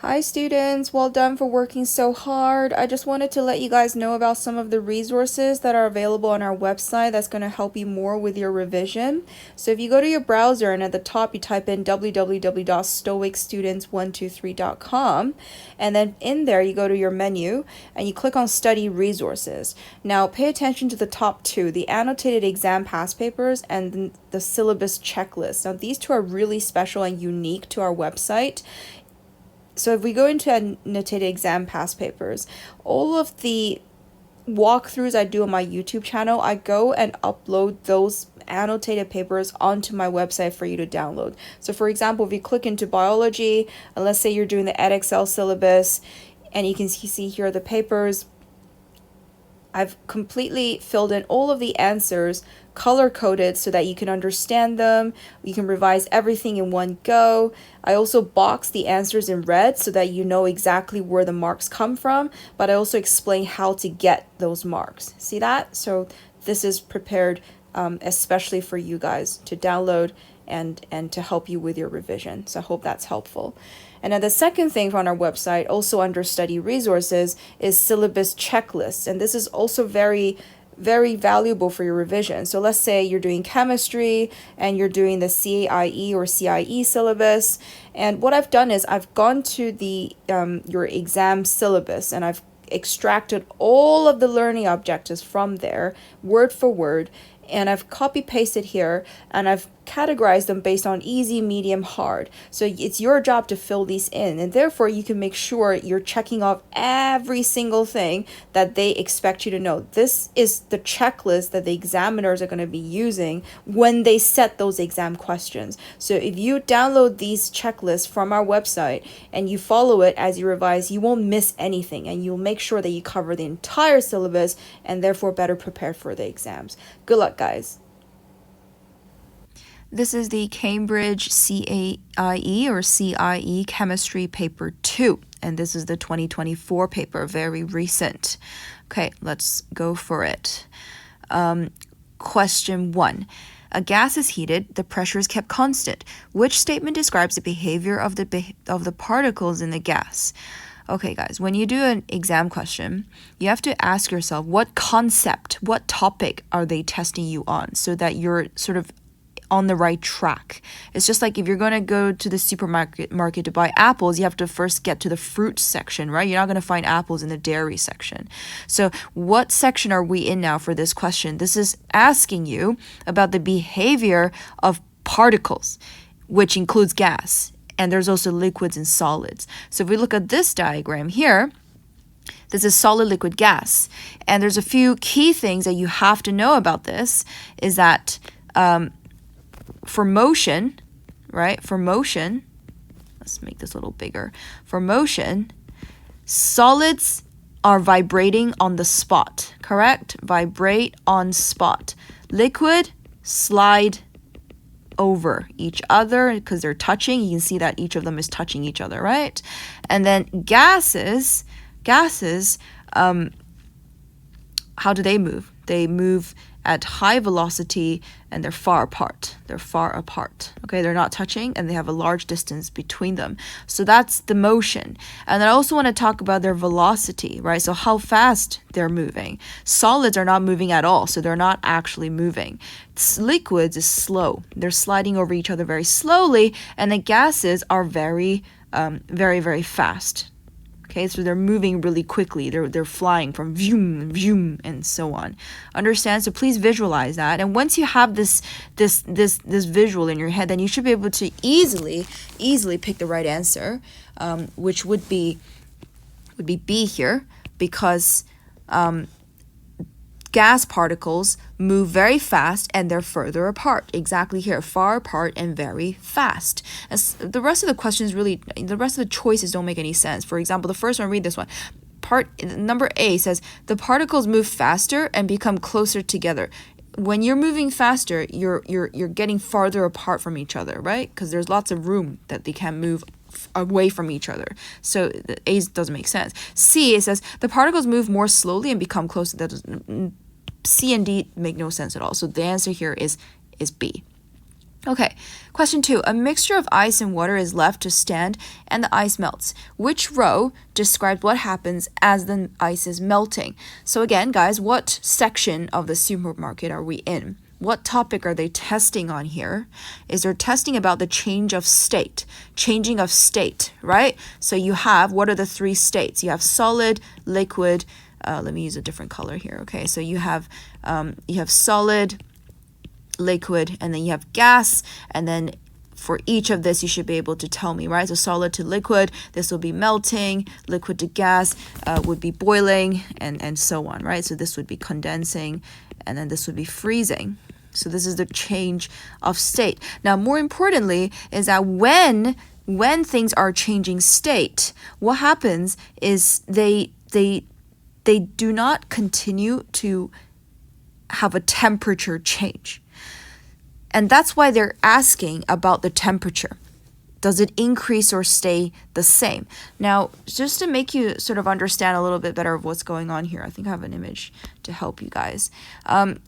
Hi students, well done for working so hard. I just wanted to let you guys know about some of the resources that are available on our website that's going to help you more with your revision. So if you go to your browser and at the top you type in www.stoicstudents123.com, and then in there you go to your menu and you click on study resources. Now pay attention to the top two, the annotated exam past papers and the syllabus checklist. Now these two are really special and unique to our website. So if we go into annotated exam past papers, all of the walkthroughs I do on my YouTube channel, I go and upload those annotated papers onto my website for you to download. So for example, if you click into biology, and let's say you're doing the EdXL syllabus, and you can see here the papers, I've completely filled in all of the answers, color-coded so that you can understand them. You can revise everything in one go. I also box the answers in red so that you know exactly where the marks come from, but I also explain how to get those marks. See that? So this is prepared especially for you guys to download and to help you with your revision. So I hope that's helpful. And then the second thing on our website, also under study resources, is syllabus checklist. And this is also very valuable for your revision. So let's say you're doing chemistry and you're doing the CAIE or CIE syllabus. And what I've done is I've gone to the your exam syllabus and I've extracted all of the learning objectives from there, word for word, and I've copy pasted here and I've categorized them based on easy, medium, hard. So it's your job to fill these in, and therefore you can make sure you're checking off every single thing that they expect you to know. This is the checklist that the examiners are going to be using when they set those exam questions. So if you download these checklists from our website and you follow it as you revise, you won't miss anything and you'll make sure that you cover the entire syllabus and therefore better prepared for the exams. Good luck, guys. This is the Cambridge CAIE or CIE Chemistry Paper 2, and this is the 2024 paper, very recent. Okay, let's go for it. Question 1. A gas is heated, the pressure is kept constant. Which statement describes the behavior of the particles in the gas? Okay, guys, when you do an exam question, you have to ask yourself what concept, what topic are they testing you on so that you're sort of on the right track. It's just like if you're going to go to the supermarket to buy apples, you have to first get to the fruit section, right? You're not going to find apples in the dairy section. So what section are we in now for this question? This is asking you about the behavior of particles, which includes gas. And there's also liquids and solids. So if we look at this diagram here, this is solid, liquid, gas. And there's a few key things that you have to know about this is that for motion, right? For motion, let's make this a little bigger. For motion, solids are vibrating on the spot, correct? Vibrate on spot. Liquid, slide over each other because they're touching. You can see that each of them is touching each other, right? And then gases, how do they move? They move at high velocity and they're far apart. Okay, they're not touching and they have a large distance between them. So that's the motion. And I also want to talk about their velocity, right? So how fast they're moving. Solids are not moving at all, so they're not actually moving. Liquids is slow. They're sliding over each other very slowly, and the gases are very fast. Okay, so they're moving really quickly. They're flying from vroom, and so on. Understand? So please visualize that. And once you have this visual in your head, then you should be able to easily pick the right answer, which would be B here, because gas particles move very fast and they're further apart. Exactly here, far apart and very fast. As the rest of the questions the rest of the choices don't make any sense. For example, the first one, read this one. Number A says the particles move faster and become closer together. When you're moving faster, you're getting farther apart from each other, right? Because there's lots of room that they can move away from each other. So the A doesn't make sense. C, it says the particles move more slowly and become closer. That doesn't. C and D make no sense at all. So the answer here is B. Okay, question 2. A mixture of ice and water is left to stand and the ice melts. Which row describes what happens as the ice is melting? So again, guys, what section of the supermarket are we in? What topic are they testing on here? Is they're testing about the change of state, changing of state, right? So you have, what are the 3 states? You have solid, liquid, let me use a different color here, okay? So you have solid, liquid, and then you have gas, and then for each of this you should be able to tell me, right? So solid to liquid, this will be melting, liquid to gas would be boiling, and so on, right? So this would be condensing, and then this would be freezing. So this is the change of state. Now, more importantly is that when things are changing state, what happens is they do not continue to have a temperature change. And that's why they're asking about the temperature. Does it increase or stay the same? Now, just to make you sort of understand a little bit better of what's going on here, I think I have an image to help you guys.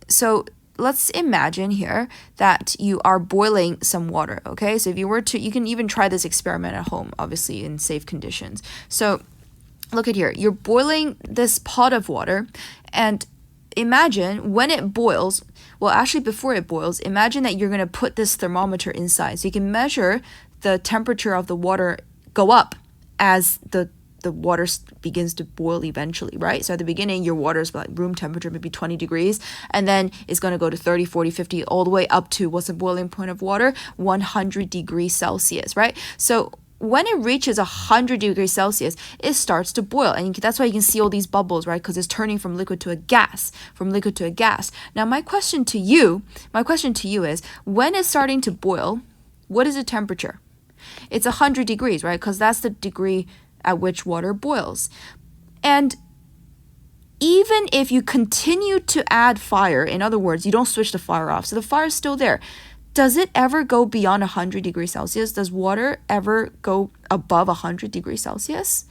So let's imagine here that you are boiling some water, okay? So if you were to, you can even try this experiment at home, obviously in safe conditions. So look at here, you're boiling this pot of water, and imagine when it boils, well, actually before it boils, imagine that you're going to put this thermometer inside. So you can measure the temperature of the water go up as the water begins to boil eventually, right? So at the beginning, your water is like room temperature, maybe 20 degrees, and then it's going to go to 30, 40, 50, all the way up to, what's the boiling point of water? 100 degrees Celsius, right? So when it reaches 100 degrees Celsius, it starts to boil. And that's why you can see all these bubbles, right? Because it's turning from liquid to a gas, Now, my question to you is, when it's starting to boil, what is the temperature? It's 100 degrees, right? Because that's the degree at which water boils. And even if you continue to add fire, in other words, you don't switch the fire off, so the fire is still there, does it ever go beyond 100 degrees Celsius? Does water ever go above 100 degrees Celsius?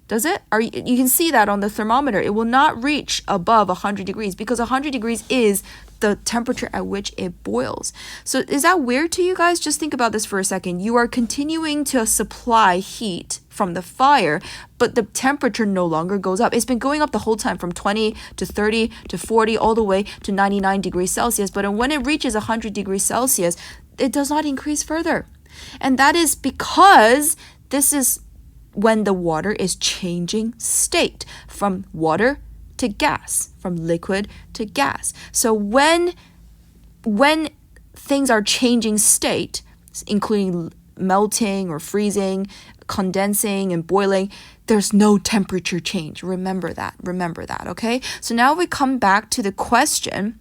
Does it? You can see that on the thermometer. It will not reach above 100 degrees because 100 degrees is the temperature at which it boils. So is that weird to you guys? Just think about this for a second. You are continuing to supply heat from the fire, but the temperature no longer goes up. It's been going up the whole time, from 20 to 30 to 40, all the way to 99 degrees Celsius. But when it reaches 100 degrees Celsius, it does not increase further. And that is because this is when the water is changing state from water to gas, from liquid to gas. So when things are changing state, including melting or freezing, condensing and boiling, there's no temperature change. Remember that, okay? So now we come back to the question.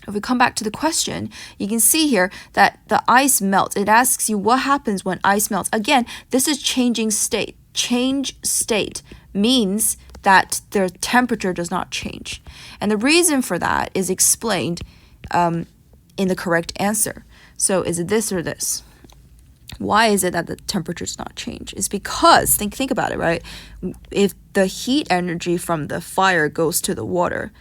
If we come back to the question, you can see here that the ice melts. It asks you what happens when ice melts. Again, this is changing state. Change state means that the temperature does not change. And the reason for that is explained in the correct answer. So is it this or this? Why is it that the temperature does not change? It's because, think about it, right? If the heat energy from the fire goes to the water,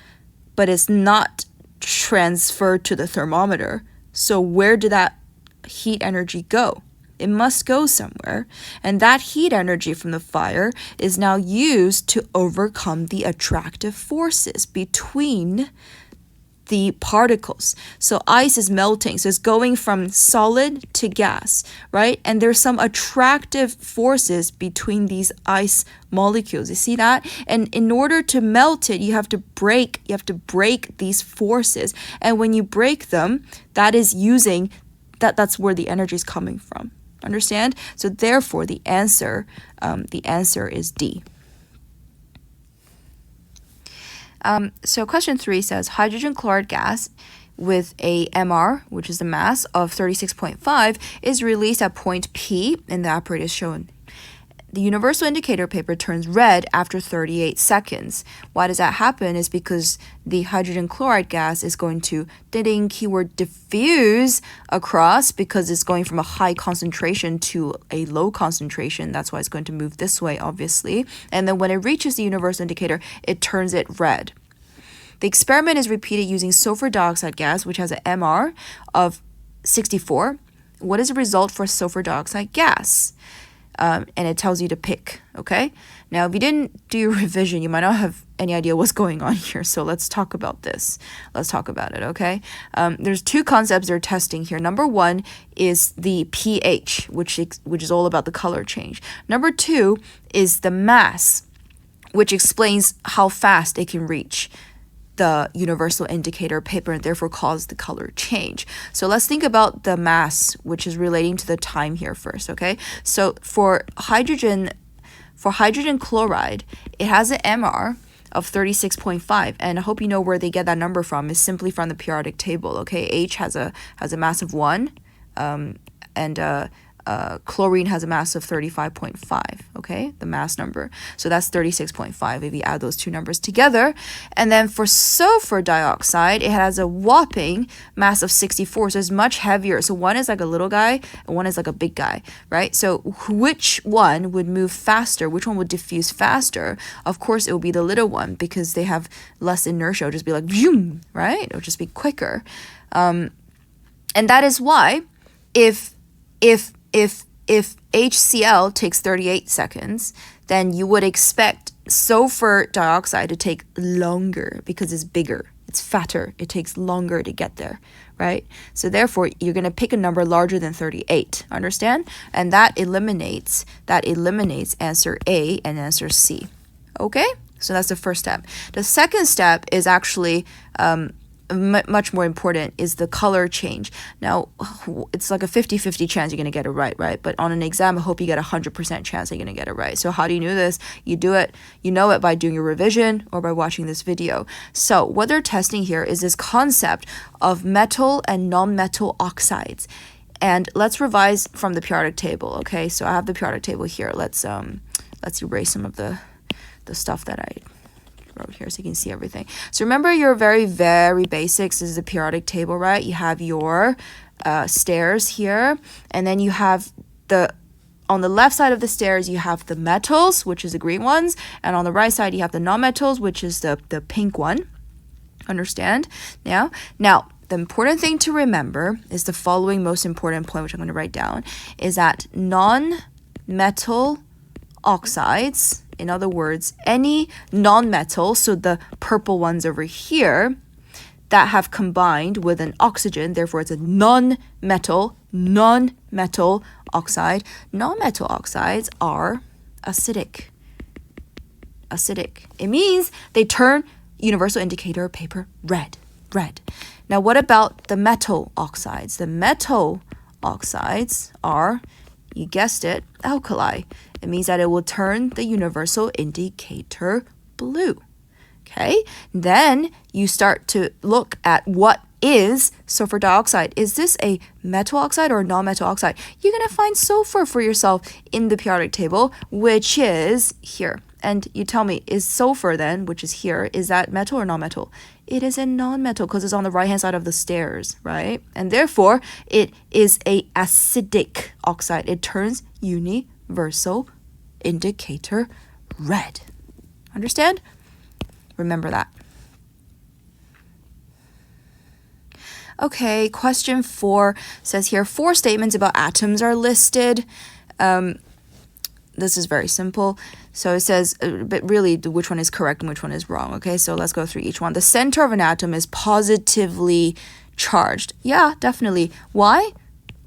but it's not transferred to the thermometer, so where did that heat energy go? It must go somewhere, and that heat energy from the fire is now used to overcome the attractive forces between the particles. So ice is melting, so it's going from solid to gas, right? And there's some attractive forces between these ice molecules. You see that? And in order to melt it, you have to break these forces. And when you break them, that's where the energy is coming from. Understand? So therefore, the answer is D. So question 3 says hydrogen chloride gas with a MR, which is the mass of 36.5, is released at point P, and the apparatus shown. The universal indicator paper turns red after 38 seconds. Why does that happen? Is because the hydrogen chloride gas is going to, keyword, diffuse across, because it's going from a high concentration to a low concentration. That's why it's going to move this way, obviously. And then when it reaches the universal indicator, it turns it red. The experiment is repeated using sulfur dioxide gas, which has an MR of 64. What is the result for sulfur dioxide gas? And it tells you to pick, okay? Now, if you didn't do your revision, you might not have any idea what's going on here. So let's talk about this. Let's talk about it, okay? There's two concepts they're testing here. Number one is the pH, which is all about the color change. Number two is the mass, which explains how fast it can reach the universal indicator paper and therefore cause the color change. So let's think about the mass, which is relating to the time here first, okay? So for hydrogen chloride, it has an MR of 36.5, and I hope you know where they get that number from. It's simply from the periodic table, okay? H has a mass of 1, and chlorine has a mass of 35.5, okay, the mass number. So that's 36.5 if you add those two numbers together. And then for sulfur dioxide, it has a whopping mass of 64, so it's much heavier. So one is like a little guy and one is like a big guy, right? So which one would move faster? Which one would diffuse faster? Of course, it will be the little one because they have less inertia. It'll just be like, zoom, right? It'll just be quicker. And that is why if HCl takes 38 seconds, then you would expect sulfur dioxide to take longer because it's bigger, it's fatter, it takes longer to get there, right? So therefore, you're going to pick a number larger than 38, understand? And that eliminates answer A and answer C, okay? So that's the first step. The second step is actually much more important, is the color change. Now, it's like a 50-50 chance you're going to get it right? But on an exam, I hope you get a 100% chance you're going to get it right. So how do you know this? You know it by doing your revision or by watching this video. So what they're testing here is this concept of metal and non-metal oxides. And let's revise from the periodic table, okay? So I have the periodic table here. Let's erase some of the stuff that I wrote here so you can see everything. So remember your very, very basics. This is the periodic table, right? You have your stairs here, and then you have on the left side of the stairs, you have the metals, which is the green ones, and on the right side, you have the non-metals, which is the pink one. Understand? Now, the important thing to remember is the following most important point, which I'm going to write down, is that non-metal oxides, in other words, any non-metal, so the purple ones over here, that have combined with an oxygen, therefore it's a non-metal oxide. Non-metal oxides are acidic. It means they turn universal indicator paper red. Now what about the metal oxides? The metal oxides are, you guessed it, alkali. It means that it will turn the universal indicator blue. Okay, then you start to look at what is sulfur dioxide. Is this a metal oxide or a non-metal oxide? You're going to find sulfur for yourself in the periodic table, which is here. And you tell me, is sulfur then, which is here, is that metal or non-metal? It is a non-metal because it's on the right-hand side of the stairs, right? And therefore, it is a acidic oxide. It turns universal indicator red. Understand? Remember that. Okay, question 4 says here, 4 statements about atoms are listed. This is very simple. So it says, but really, which one is correct and which one is wrong. Okay, so let's go through each one. The center of an atom is positively charged. Yeah, definitely. Why?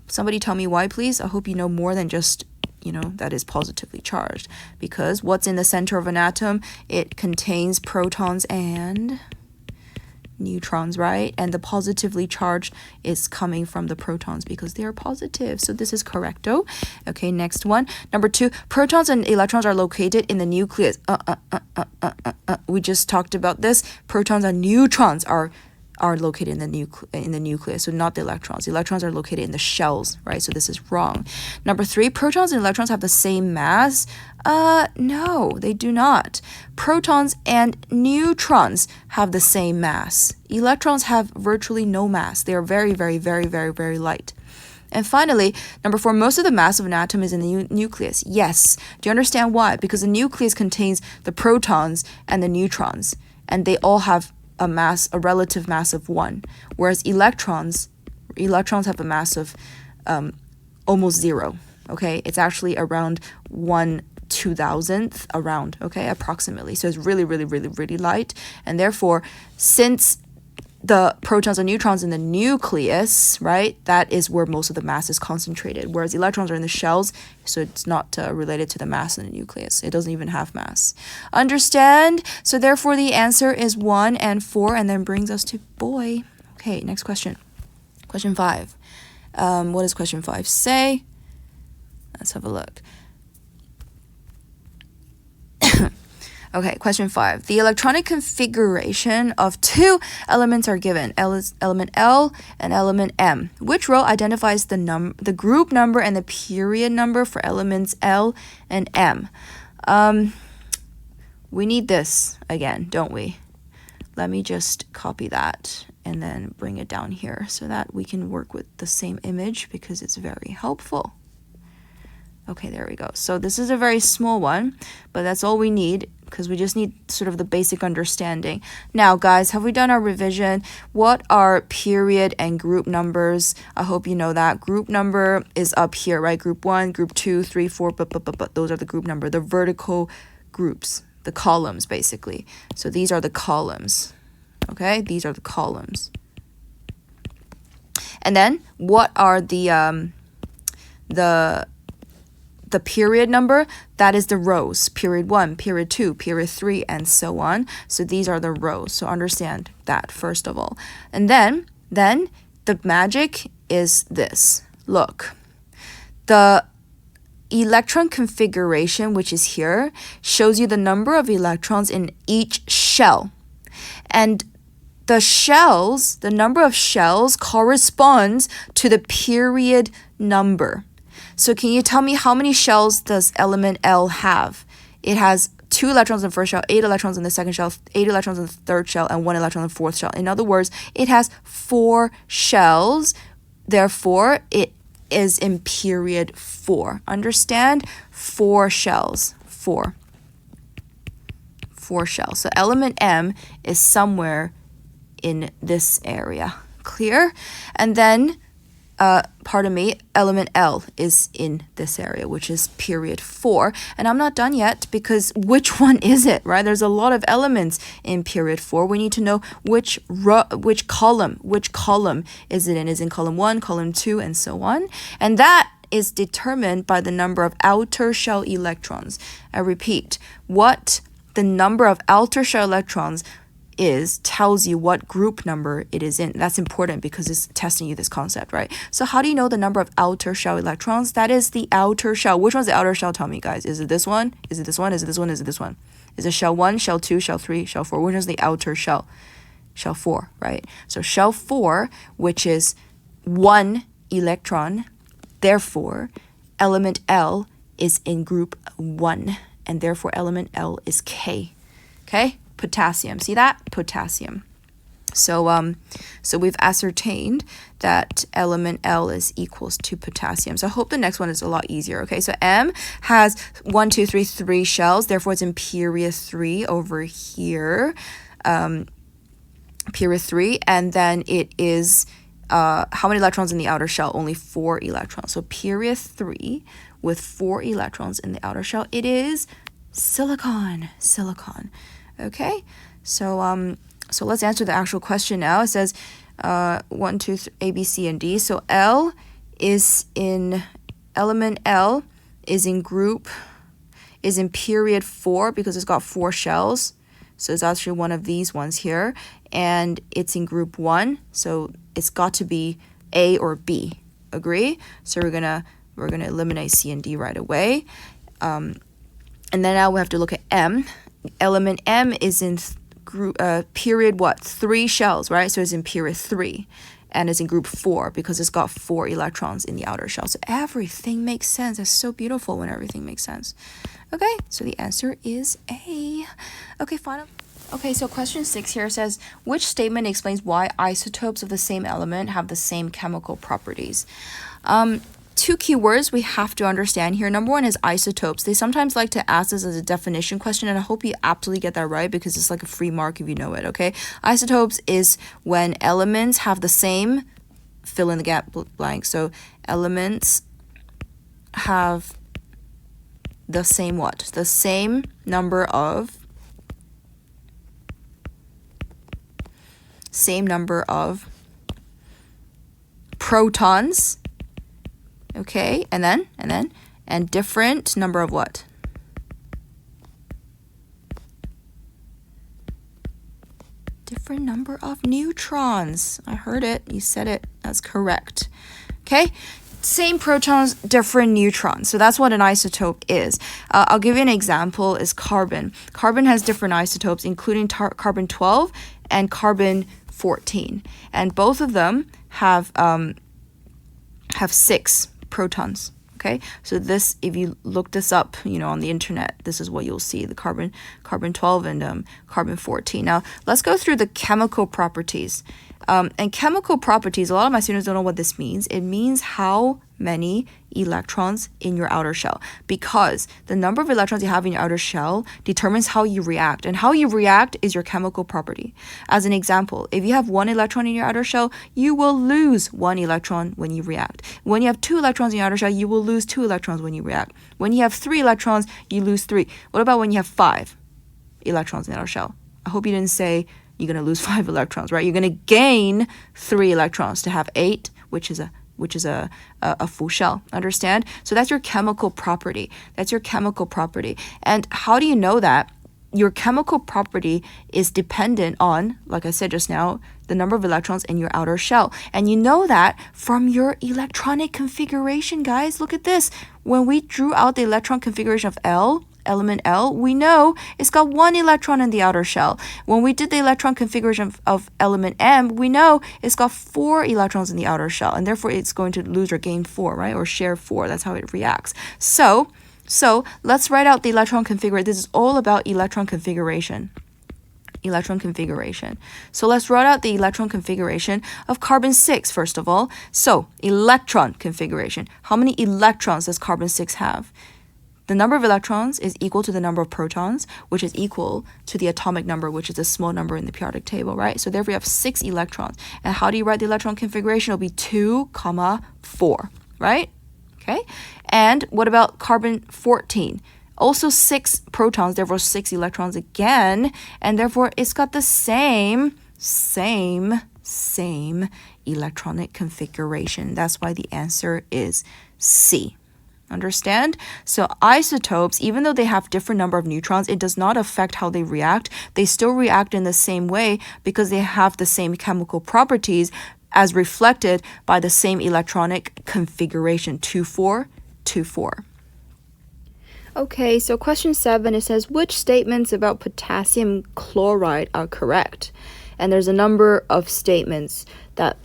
Somebody tell me why, please. I hope you know more than just, that is positively charged. Because what's in the center of an atom? It contains protons and neutrons, right? And the positively charged is coming from the protons because they are positive. So this is correcto. Okay, next one. Number 2, protons and electrons are located in the nucleus. We just talked about this. Protons and neutrons are located in the nucleus, so not the electrons. The electrons are located in the shells, right? So this is wrong. Number 3, protons and electrons have the same mass. No, they do not. Protons and neutrons have the same mass. Electrons have virtually no mass. They are very, very, very, very, very light. And finally, number 4, most of the mass of an atom is in the nucleus. Yes. Do you understand why? Because the nucleus contains the protons and the neutrons, and they all have a relative mass of 1, whereas electrons electrons have a mass of almost 0, okay? It's actually around 1/2000th around, okay, approximately. So it's really, really, really, really light. And therefore, since the protons and neutrons in the nucleus, right, that is where most of the mass is concentrated, whereas electrons are in the shells, so it's not related to the mass in the nucleus. It doesn't even have mass. Understand? So therefore, the answer is 1 and 4, and then brings us to boy. Okay, next question. Question 5. What does question 5 say? Let's have a look. Okay, question 5. The electronic configuration of two elements are given. Element L and element M. Which row identifies the group number and the period number for elements L and M? We need this again, don't we? Let me just copy that and then bring it down here so that we can work with the same image because it's very helpful. Okay, there we go. So this is a very small one, but that's all we need because we just need sort of the basic understanding. Now, guys, have we done our revision? What are period and group numbers? I hope you know that. Group number is up here, right? Group 1, group 2, 3, 4, but those are the group number, the vertical groups, the columns, basically. So these are the columns, okay? These are the columns. And then what are the period number? That is the rows. Period 1, period 2, period 3, and so on. So these are the rows. So understand that first of all. And then the magic is this. Look, the electron configuration, which is here, shows you the number of electrons in each shell. And the number of shells corresponds to the period number. So can you tell me how many shells does element L have? It has 2 electrons in the first shell, 8 electrons in the second shell, 8 electrons in the third shell, and 1 electron in the fourth shell. In other words, it has 4 shells. Therefore, it is in period 4. Understand? 4 shells. 4 shells. So element M is somewhere in this area. Clear? And then element L is in this area, which is period 4. And I'm not done yet because which one is it, right? There's a lot of elements in period 4. We need to know which column is it in. Is it in column 1, column 2, and so on. And that is determined by the number of outer shell electrons. I repeat, what the number of outer shell electrons is tells you what group number it is in. That's important because it's testing you this concept, right? So how do you know the number of outer shell electrons? That is the outer shell. Which one's the outer shell? Tell me, guys. Is it this one? Is it this one? Is it this one? Is it this one? Is it shell 1, shell 2, shell 3, shell 4? Which is the outer shell? Shell 4, right? So shell 4, which is 1 electron, therefore element L is in group 1, and therefore element L is K. Okay? Potassium. See that? Potassium. So we've ascertained that element L is equals to potassium. So I hope the next one is a lot easier. Okay, so M has 1, 2, 3, 3 shells. Therefore, it's in period 3 over here. Period 3, and then it is how many electrons in the outer shell? Only 4 electrons. So period 3 with 4 electrons in the outer shell. It is silicon. Okay, so let's answer the actual question now. It says 1, 2, 3, A, B, C, and D. So element L is in period 4 because it's got 4 shells. So it's actually one of these ones here, and it's in group 1. So it's got to be A or B. Agree? So we're gonna eliminate C and D right away, and then now we have to look at M. Element M is in group period 3 shells, right? So it's in period 3, and it's in group 4 because it's got 4 electrons in the outer shell. So everything makes sense. It's so beautiful when everything makes sense. Okay, so the answer is A. Okay, final. Okay, so question 6 here says, which statement explains why isotopes of the same element have the same chemical properties? 2 keywords we have to understand here. Number 1 is isotopes. They sometimes like to ask this as a definition question, and I hope you absolutely get that right because it's like a free mark if you know it, okay? Isotopes is when elements have the same fill in the gap blank. So elements have the same what? The same number of protons, okay, and different number of what? Different number of neutrons. I heard it. You said it. That's correct. Okay? Same protons, different neutrons. So that's what an isotope is. I'll give you an example is carbon. Carbon has different isotopes, including carbon 12 and carbon 14. And both of them have 6 protons. Okay, so this, if you look this up, on the internet, this is what you'll see, the carbon 12 and carbon 14. Now, let's go through the chemical properties. And chemical properties, a lot of my students don't know what this means. It means how many electrons in your outer shell, because the number of electrons you have in your outer shell determines how you react, and how you react is your chemical property. As an example, if you have 1 electron in your outer shell, you will lose 1 electron when you react. When you have 2 electrons in your outer shell, you will lose 2 electrons when you react. When you have 3 electrons, you lose 3. What about when you have 5 electrons in the outer shell? I hope you didn't say you're going to lose 5 electrons, right? You're going to gain 3 electrons to have 8, which is a full shell. Understand? So that's your chemical property. That's your chemical property. And how do you know that? Your chemical property is dependent on, like I said just now, the number of electrons in your outer shell. And you know that from your electronic configuration, guys. Look at this. When we drew out the electron configuration of element L, we know it's got 1 electron in the outer shell. When we did the electron configuration of element M, we know it's got 4 electrons in the outer shell, and therefore it's going to lose or gain 4, right? Or share 4. That's how it reacts. So let's write out the electron configuration. This is all about electron configuration. So let's write out the electron configuration of carbon 6 first of all. So electron configuration. How many electrons does carbon 6 have? The number of electrons is equal to the number of protons, which is equal to the atomic number, which is a small number in the periodic table, right? So therefore, you have 6 electrons. And how do you write the electron configuration? It'll be 2, 4, right? Okay. And what about carbon 14? Also 6 protons, therefore 6 electrons again. And therefore, it's got the same electronic configuration. That's why the answer is C. Understand? So isotopes, even though they have different number of neutrons, it does not affect how they react. They still react in the same way because they have the same chemical properties as reflected by the same electronic configuration, 2-4, 2-4. Okay, so question 7, it says, which statements about potassium chloride are correct? And there's a number of statements that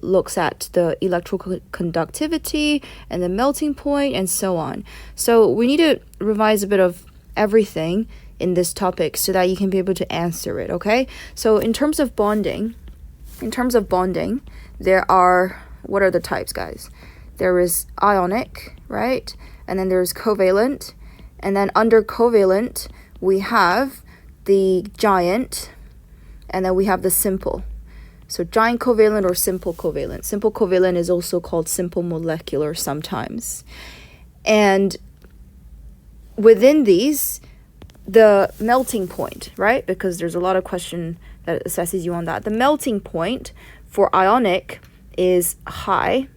looks at the electrical conductivity and the melting point and so on. So we need to revise a bit of everything in this topic so that you can be able to answer it, okay? So in terms of bonding, there are, what are the types, guys? There is ionic, right? And then there's covalent. And then under covalent, we have the giant, and then we have the simple. So giant covalent or simple covalent. Simple covalent is also called simple molecular sometimes. And within these, the melting point, right? Because there's a lot of question that assesses you on that. The melting point for ionic is high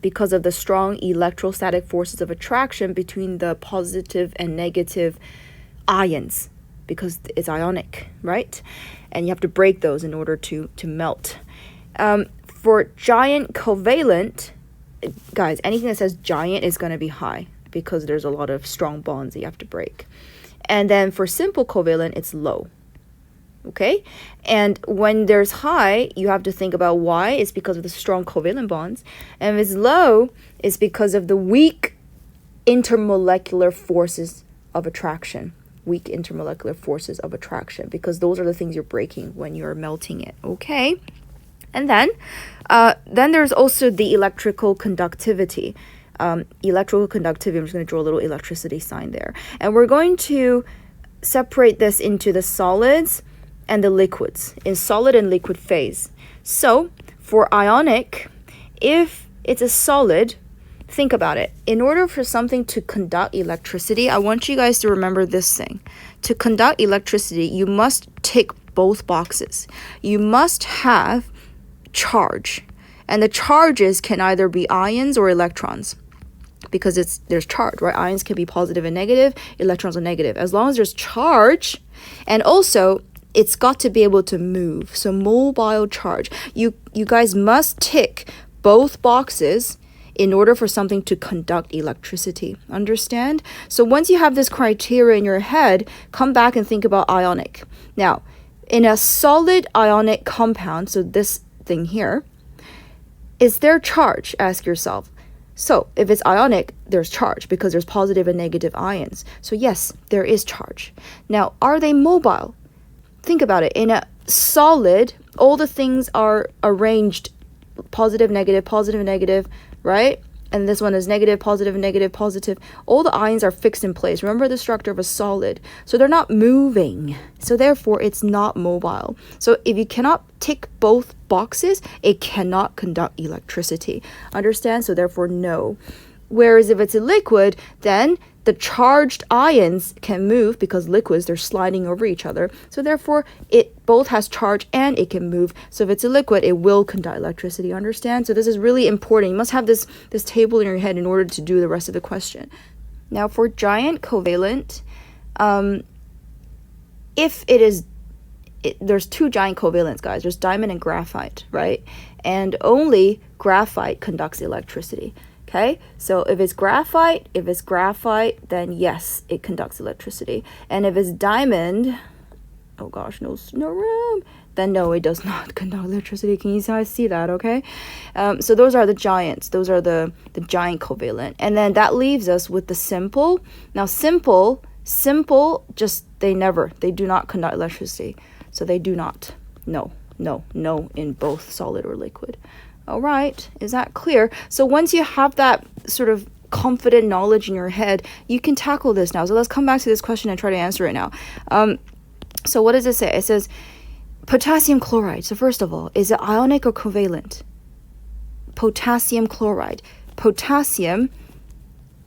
because of the strong electrostatic forces of attraction between the positive and negative ions, because it's ionic, right? And you have to break those in order to melt. For giant covalent, guys, anything that says giant is going to be high because there's a lot of strong bonds that you have to break. And then for simple covalent, it's low. Okay? And when there's high, you have to think about why. It's because of the strong covalent bonds. And if it's low, it's because of the weak intermolecular forces of attraction. Weak intermolecular forces of attraction, because those are the things you're breaking when you're melting it. Okay? And then there's also the electrical conductivity. Electrical conductivity, I'm just going to draw a little electricity sign there. And we're going to separate this into the solids and the liquids, in solid and liquid phase. So For ionic, if it's a solid, think about it. In order for something to conduct electricity, I want you guys to remember this thing. To conduct electricity, you must tick both boxes. You must have charge. And the charges can either be ions or electrons, because there's charge, right? Ions can be positive and negative, electrons are negative. As long as there's charge, and also it's got to be able to move. So mobile charge. You guys must tick both boxes in order for something to conduct electricity. Understand? So once you have this criteria in your head, come back and think about ionic. Now, in a solid ionic compound, so this thing here, is there charge? Ask yourself. So if it's ionic, there's charge because there's positive and negative ions. So yes, there is charge. Now, are they mobile? Think about it. In a solid, all the things are arranged positive, negative, right? And this one is negative, positive. All the ions are fixed in place. Remember the structure of a solid. So they're not moving. So therefore, it's not mobile. So if you cannot tick both boxes, it cannot conduct electricity. Understand? So therefore, no. Whereas if it's a liquid, then the charged ions can move because liquids, they're sliding over each other. So therefore, it both has charge and it can move. So if it's a liquid, it will conduct electricity. Understand? So this is really important. You must have this table in your head in order to do the rest of the question. Now for giant covalent, if it is, there's two giant covalents, guys. There's diamond and graphite, right? And only graphite conducts electricity. Okay, so if it's graphite, then yes, it conducts electricity. And if it's diamond, oh gosh, no room, then no, it does not conduct electricity. Can you guys see that? Okay, so those are the giants. Those are the giant covalent. And then that leaves us with the simple. Now simple, just they do not conduct electricity. So they do not. No in both solid or liquid. All right, is that clear? So once you have that sort of confident knowledge in your head, you can tackle this now. So let's come back to this question and try to answer it now. So what does it say? It says potassium chloride. So first of all, is it ionic or covalent? Potassium chloride. Potassium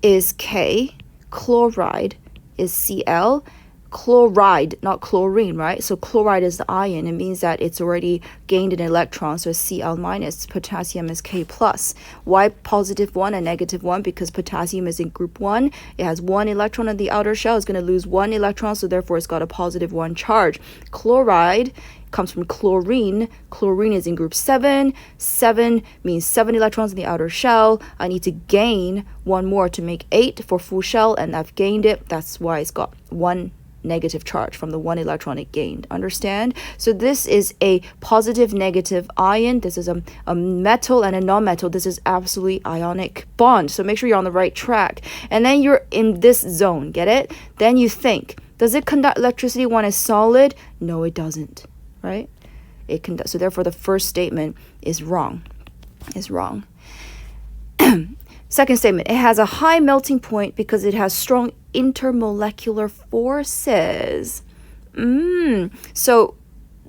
is K, chloride is Cl. Chloride, not chlorine, right? So chloride is the ion. It means that it's already gained an electron, so it's Cl minus. Potassium is K plus. Why positive 1 and negative 1? Because potassium is in group 1. It has 1 electron in the outer shell. It's going to lose 1 electron, so therefore it's got a positive 1 charge. Chloride comes from chlorine. Chlorine is in group 7. 7 means 7 electrons in the outer shell. I need to gain 1 more to make 8 for full shell, and I've gained it. That's why it's got 1 negative charge from the 1 electron it gained. Understand? So this is a positive negative ion. This is a metal and a non-metal. This is absolutely ionic bond. So make sure you're on the right track. And then you're in this zone. Get it? Then you think, does it conduct electricity when it's solid? No, it doesn't. Right? It conducts. So therefore the first statement is wrong. Second statement, it has a high melting point because it has strong intermolecular forces. So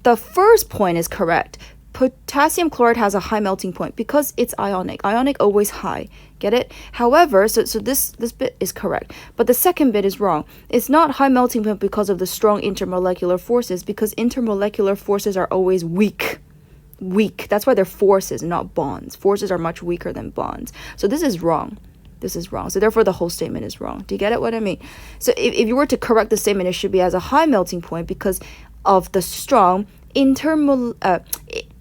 the first point is correct. Potassium chloride has a high melting point because it's ionic. Ionic always high. Get it? However, so this bit is correct. But the second bit is wrong. It's not high melting point because of the strong intermolecular forces, because intermolecular forces are always weak. That's why they're forces, not bonds. Forces are much weaker than bonds. So this is wrong. So therefore the whole statement is wrong. Do you get it what I mean? So if you were to correct the statement, it should be as a high melting point because of the strong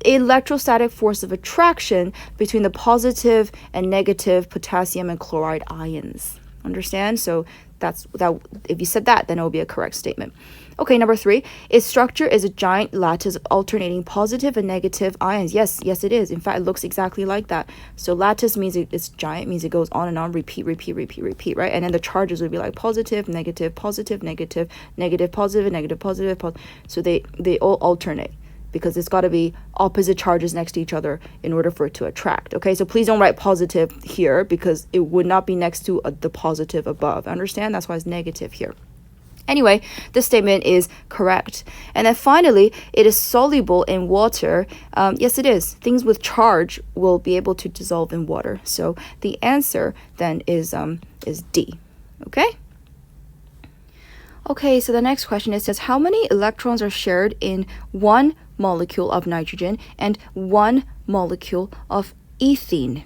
electrostatic force of attraction between the positive and negative potassium and chloride ions. Understand? So that if you said that, then it will be a correct statement. Okay, number 3, its structure is a giant lattice of alternating positive and negative ions. Yes, it is. In fact, it looks exactly like that. So lattice means it's giant, means it goes on and on, repeat, right? And then the charges would be like positive, negative, positive, negative, negative, positive, negative, positive. So they all alternate because it's got to be opposite charges next to each other in order for it to attract. Okay, so please don't write positive here because it would not be next to the positive above. Understand? That's why it's negative here. Anyway, this statement is correct. And then finally, it is soluble in water. Yes, it is. Things with charge will be able to dissolve in water. So the answer then is D. Okay? Okay, so the next question, it says, how many electrons are shared in one molecule of nitrogen and one molecule of ethene?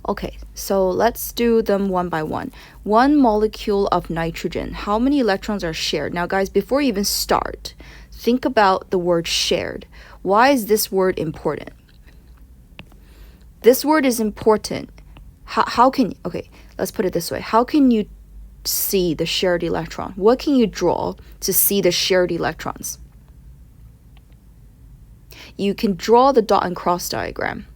Okay, so let's do them one by one. One molecule of nitrogen, how many electrons are shared? Now, guys, before you even start, think about the word shared. Why is this word important? This word is important. How can, okay, let's put it this way. How can you see the shared electron? What can you draw to see the shared electrons? You can draw the dot and cross diagram.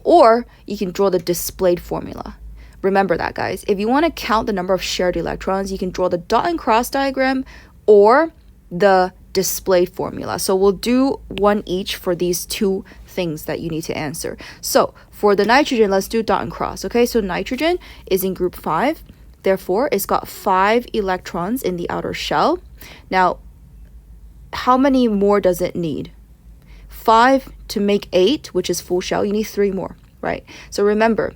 Or you can draw the displayed formula. Remember that, guys. If you want to count the number of shared electrons, you can draw the dot and cross diagram or the displayed formula. So we'll do one each for these two things that you need to answer. So for the nitrogen, let's do dot and cross. Okay, so nitrogen is in group 5. Therefore, it's got 5 electrons in the outer shell. Now, how many more does it need? 5 to make 8, which is full shell, you need 3 more, right? So remember,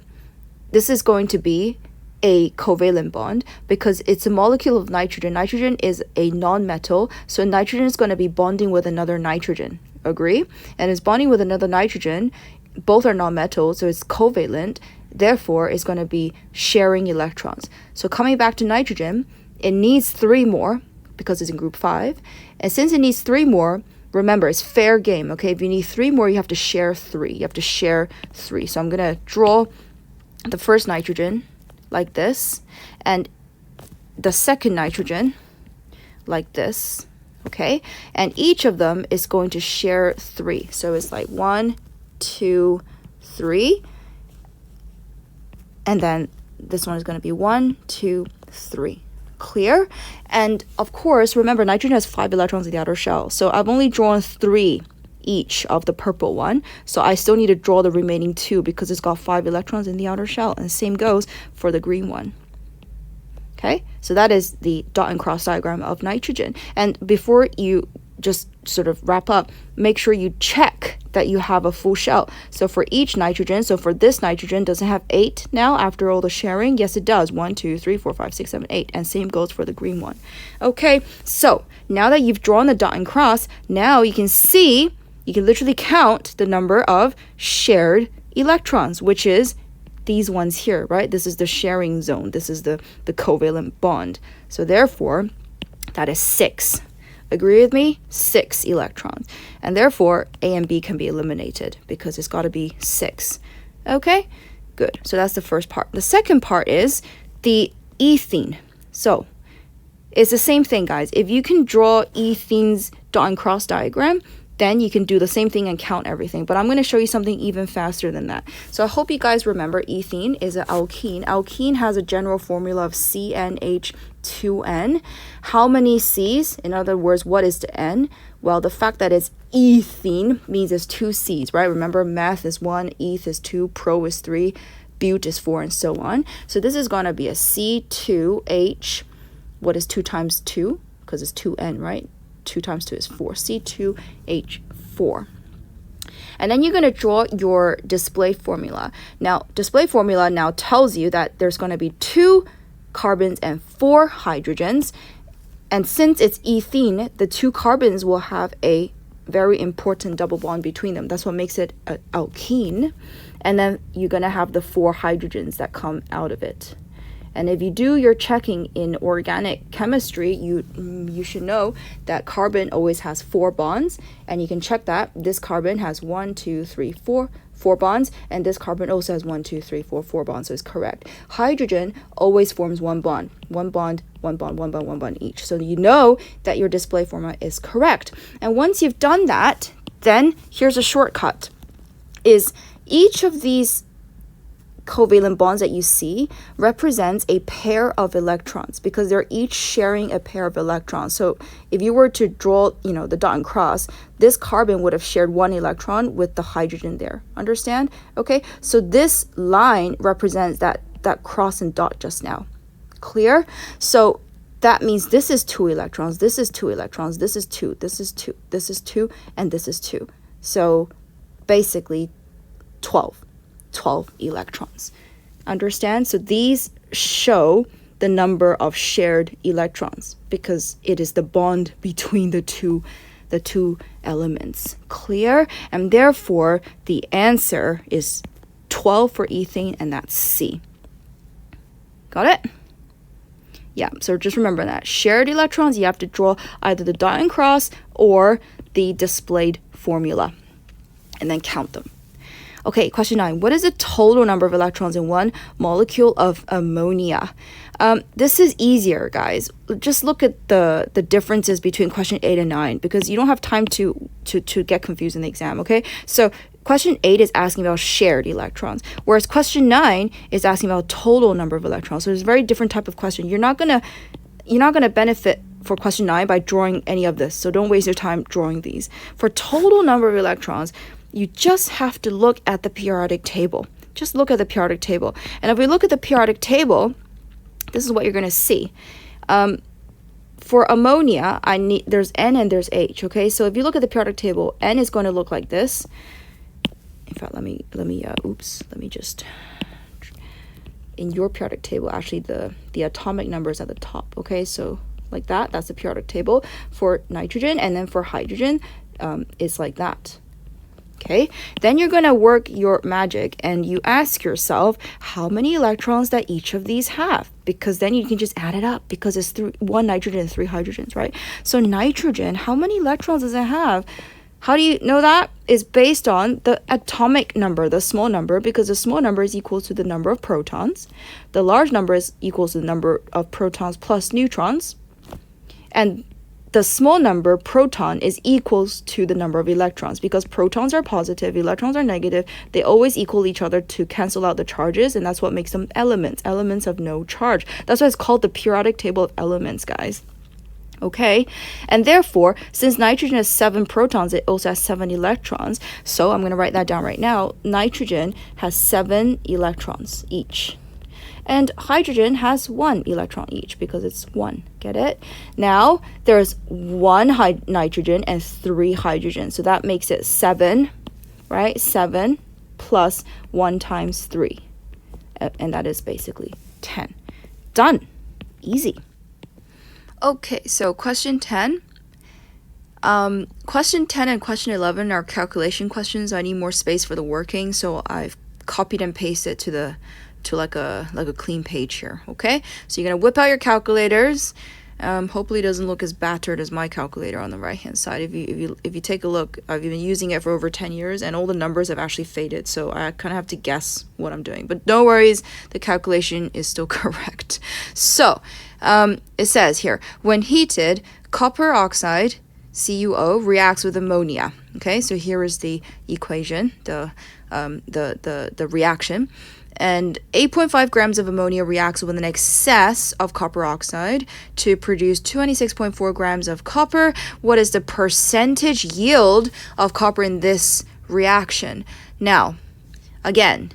this is going to be a covalent bond because it's a molecule of nitrogen. Nitrogen is a non-metal, so nitrogen is going to be bonding with another nitrogen, agree? And it's bonding with another nitrogen, both are non-metal, so it's covalent, therefore it's going to be sharing electrons. So coming back to nitrogen, it needs 3 more because it's in group 5, and since it needs 3 more, remember, it's fair game, okay? If you need 3 more, you have to share 3. You have to share 3. So I'm going to draw the first nitrogen like this, and the second nitrogen like this, okay? And each of them is going to share 3. So it's like 1, 2, 3. And then this one is going to be 1, 2, 3. Clear? And of course, remember, nitrogen has 5 electrons in the outer shell. So I've only drawn 3 each of the purple one. So I still need to draw the remaining 2 because it's got 5 electrons in the outer shell. And same goes for the green one. Okay? So that is the dot and cross diagram of nitrogen. And before you just sort of wrap up, make sure you check that you have a full shell. So for each nitrogen, so for this nitrogen, does it have 8 now after all the sharing? Yes, it does. 1, 2, 3, 4, 5, 6, 7, 8. And same goes for the green one. Okay, so now that you've drawn the dot and cross, now you can see, you can literally count the number of shared electrons, which is these ones here, right? This is the sharing zone. This is the covalent bond. So therefore, that is 6. Agree with me? 6 electrons. And therefore, A and B can be eliminated because it's got to be 6. Okay? Good. So that's the first part. The second part is the ethene. So it's the same thing, guys. If you can draw ethene's dot and cross diagram, then you can do the same thing and count everything. But I'm going to show you something even faster than that. So I hope you guys remember ethene is an alkene. Alkene has a general formula of CnH2n. How many C's? In other words, what is the N? Well, the fact that it's ethene means it's 2 C's, right? Remember, meth is 1, eth is 2, pro is 3, but is 4, and so on. So this is going to be a C2H. What is 2 times 2? Because it's 2N, right? 2 times 2 is 4, C2H4. And then you're going to draw your display formula. Now, display formula now tells you that there's going to be 2 carbons and 4 hydrogens. And since it's ethene, the 2 carbons will have a very important double bond between them. That's what makes it an alkene. And then you're going to have the 4 hydrogens that come out of it. And if you do your checking in organic chemistry, you should know that carbon always has 4 bonds. And you can check that this carbon has 1, 2, 3, 4 bonds. And this carbon also has 1, 2, 3, 4 bonds. So it's correct. Hydrogen always forms 1 bond. 1 bond, 1 bond, 1 bond, 1 bond each. So you know that your display formula is correct. And once you've done that, then here's a shortcut. Is each of these covalent bonds that you see represents a pair of electrons because they're each sharing a pair of electrons. So if you were to draw, the dot and cross, this carbon would have shared 1 electron with the hydrogen there. Understand? Okay, so this line represents that cross and dot just now. Clear? So that means this is 2 electrons, this is 2 electrons, this is 2, this is 2, this is 2, and this is 2. So basically 12 electrons. Understand? So these show the number of shared electrons because it is the bond between the two elements. Clear? And therefore the answer is 12 for ethane, and that's C. Got it? Yeah, so just remember that. Shared electrons, you have to draw either the dot and cross or the displayed formula and then count them. Okay, question 9. What is the total number of electrons in one molecule of ammonia? This is easier, guys. Just look at the differences between question 8 and 9 because you don't have time to get confused in the exam, okay? So question 8 is asking about shared electrons, whereas question 9 is asking about total number of electrons. So it's a very different type of question. You're not gonna benefit for question 9 by drawing any of this, so don't waste your time drawing these. For total number of electrons, you just have to look at the periodic table. Just look at the periodic table. And if we look at the periodic table, this is what you're going to see. For ammonia, there's N and there's H, okay? So if you look at the periodic table, N is going to look like this. In fact, let me just, in your periodic table, actually the atomic number is at the top, okay? So like that, that's the periodic table for nitrogen, and then for hydrogen, it's like that. Okay, then you're going to work your magic and you ask yourself how many electrons that each of these have, because then you can just add it up because it's 1 nitrogen and 3 hydrogens, right? So nitrogen, how many electrons does it have? How do you know that? It's based on the atomic number, the small number, because the small number is equal to the number of protons. The large number is equal to the number of protons plus neutrons. And the small number, proton, is equals to the number of electrons because protons are positive, electrons are negative. They always equal each other to cancel out the charges, and that's what makes them elements of no charge. That's why it's called the periodic table of elements, guys. Okay, and therefore, since nitrogen has 7 protons, it also has 7 electrons. So I'm going to write that down right now. Nitrogen has 7 electrons each. And hydrogen has 1 electron each because it's 1. Get it? Now, there's 1 nitrogen and 3 hydrogens. So that makes it 7, right? 7 plus 1 times 3. And that is basically 10. Done. Easy. Okay, so question 10. Question 10 and question 11 are calculation questions. I need more space for the working, so I've copied and pasted to like a clean page here. Okay, so you're gonna whip out your calculators. Hopefully it doesn't look as battered as my calculator on the right hand side. If you take a look, I've been using it for over 10 years and all the numbers have actually faded, so I kind of have to guess what I'm doing, but no worries, the calculation is still correct. So it says here, when heated, copper oxide CuO reacts with ammonia. Okay, so here is the equation, the reaction. And 8.5 grams of ammonia reacts with an excess of copper oxide to produce 26.4 grams of copper. What is the percentage yield of copper in this reaction? Now, again,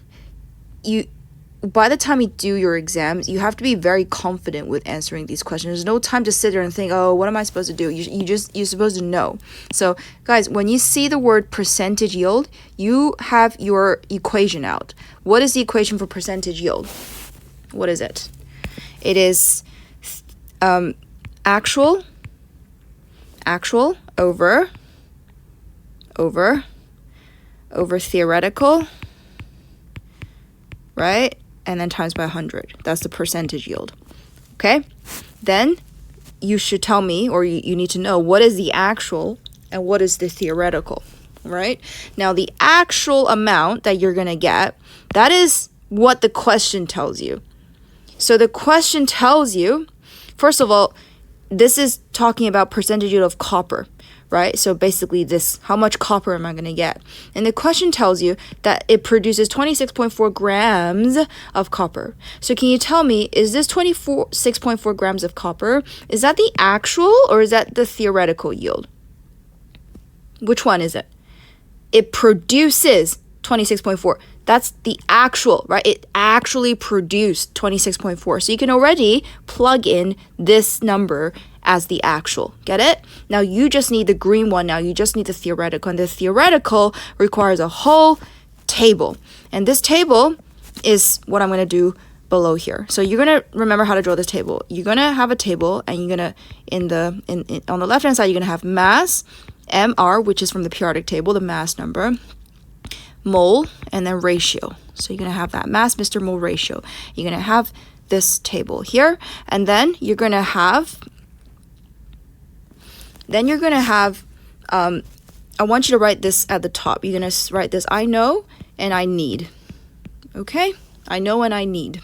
by the time you do your exams, you have to be very confident with answering these questions. There's no time to sit there and think, oh, what am I supposed to do? You're supposed to know. So, guys, when you see the word percentage yield, you have your equation out. What is the equation for percentage yield? What is it? It is actual over theoretical, right? And then times by 100. That's the percentage yield. Okay? Then you should tell me, or you need to know, what is the actual and what is the theoretical, right? Now, the actual amount that you're going to get, that is what the question tells you. So the question tells you, first of all, this is talking about percentage yield of copper, right? So basically this, how much copper am I going to get? And the question tells you that it produces 26.4 grams of copper. So can you tell me, is this 6.4 grams of copper, is that the actual or is that the theoretical yield? Which one is it? It produces 26.4. That's the actual, right? It actually produced 26.4. So you can already plug in this number as the actual. Get it? Now you just need the green one. Now you just need the theoretical. And the theoretical requires a whole table. And this table is what I'm going to do below here. So you're going to remember how to draw this table. You're going to have a table, and you're going to, on the left-hand side, you're going to have mass, MR, which is from the periodic table, the mass number, mole, and then ratio. So you're going to have that mass, Mr. Mole ratio. You're going to have this table here, and then you're going to have, I want you to write this at the top. You're going to write this, I know and I need. Okay? I know and I need.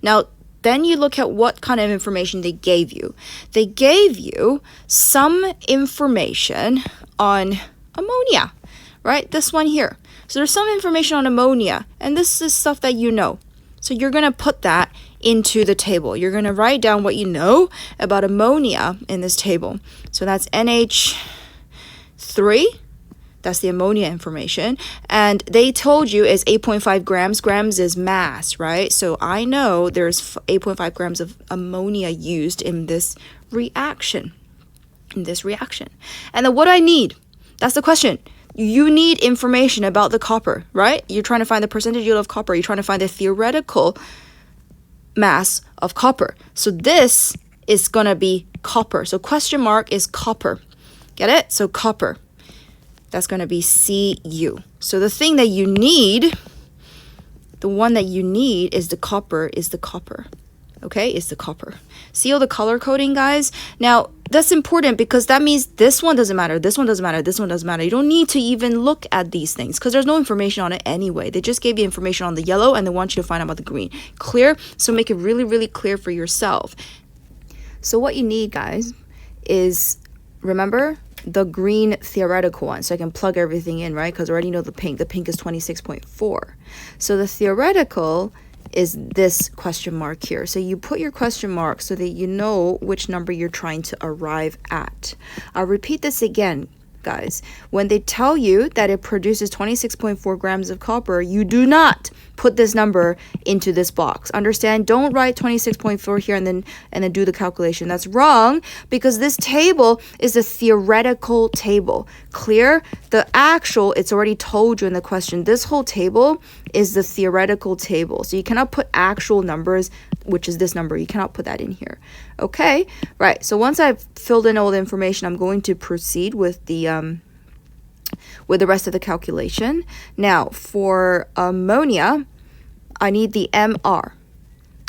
Now, then you look at what kind of information they gave you. They gave you some information on ammonia, right? This one here. So there's some information on ammonia, and this is stuff that you know. So you're going to put that into the table. You're going to write down what you know about ammonia in this table. So that's NH3. That's the ammonia information. And they told you is 8.5 grams. Grams is mass, right? So I know there's 8.5 grams of ammonia used in this reaction. And then what do I need? That's the question. You need information about the copper, right? You're trying to find the percentage yield of copper. You're trying to find the theoretical mass of copper. So this is going to be copper. So question mark is copper. Get it? So copper. That's going to be Cu. So the thing that you need, the one that you need is the copper, Okay, is the copper. See all the color coding, guys? Now, that's important because that means this one doesn't matter, this one doesn't matter, this one doesn't matter. You don't need to even look at these things because there's no information on it anyway. They just gave you information on the yellow and they want you to find out about the green. Clear? So make it really, really clear for yourself. So what you need, guys, is, remember, the green theoretical one, so I can plug everything in, right? Because I already know the pink. The pink is 26.4. So the theoretical is this question mark here. So you put your question mark so that you know which number you're trying to arrive at. I'll repeat this again, guys. When they tell you that it produces 26.4 grams of copper, you do not put this number into this box. Understand? Don't write 26.4 here and then do the calculation. That's wrong because this table is a theoretical table. Clear? The actual, it's already told you in the question. This whole table is the theoretical table. So you cannot put actual numbers, which is this number. You cannot put that in here. Okay? Right. So once I've filled in all the information, I'm going to proceed with the rest of the calculation. Now, for ammonia, I need the MR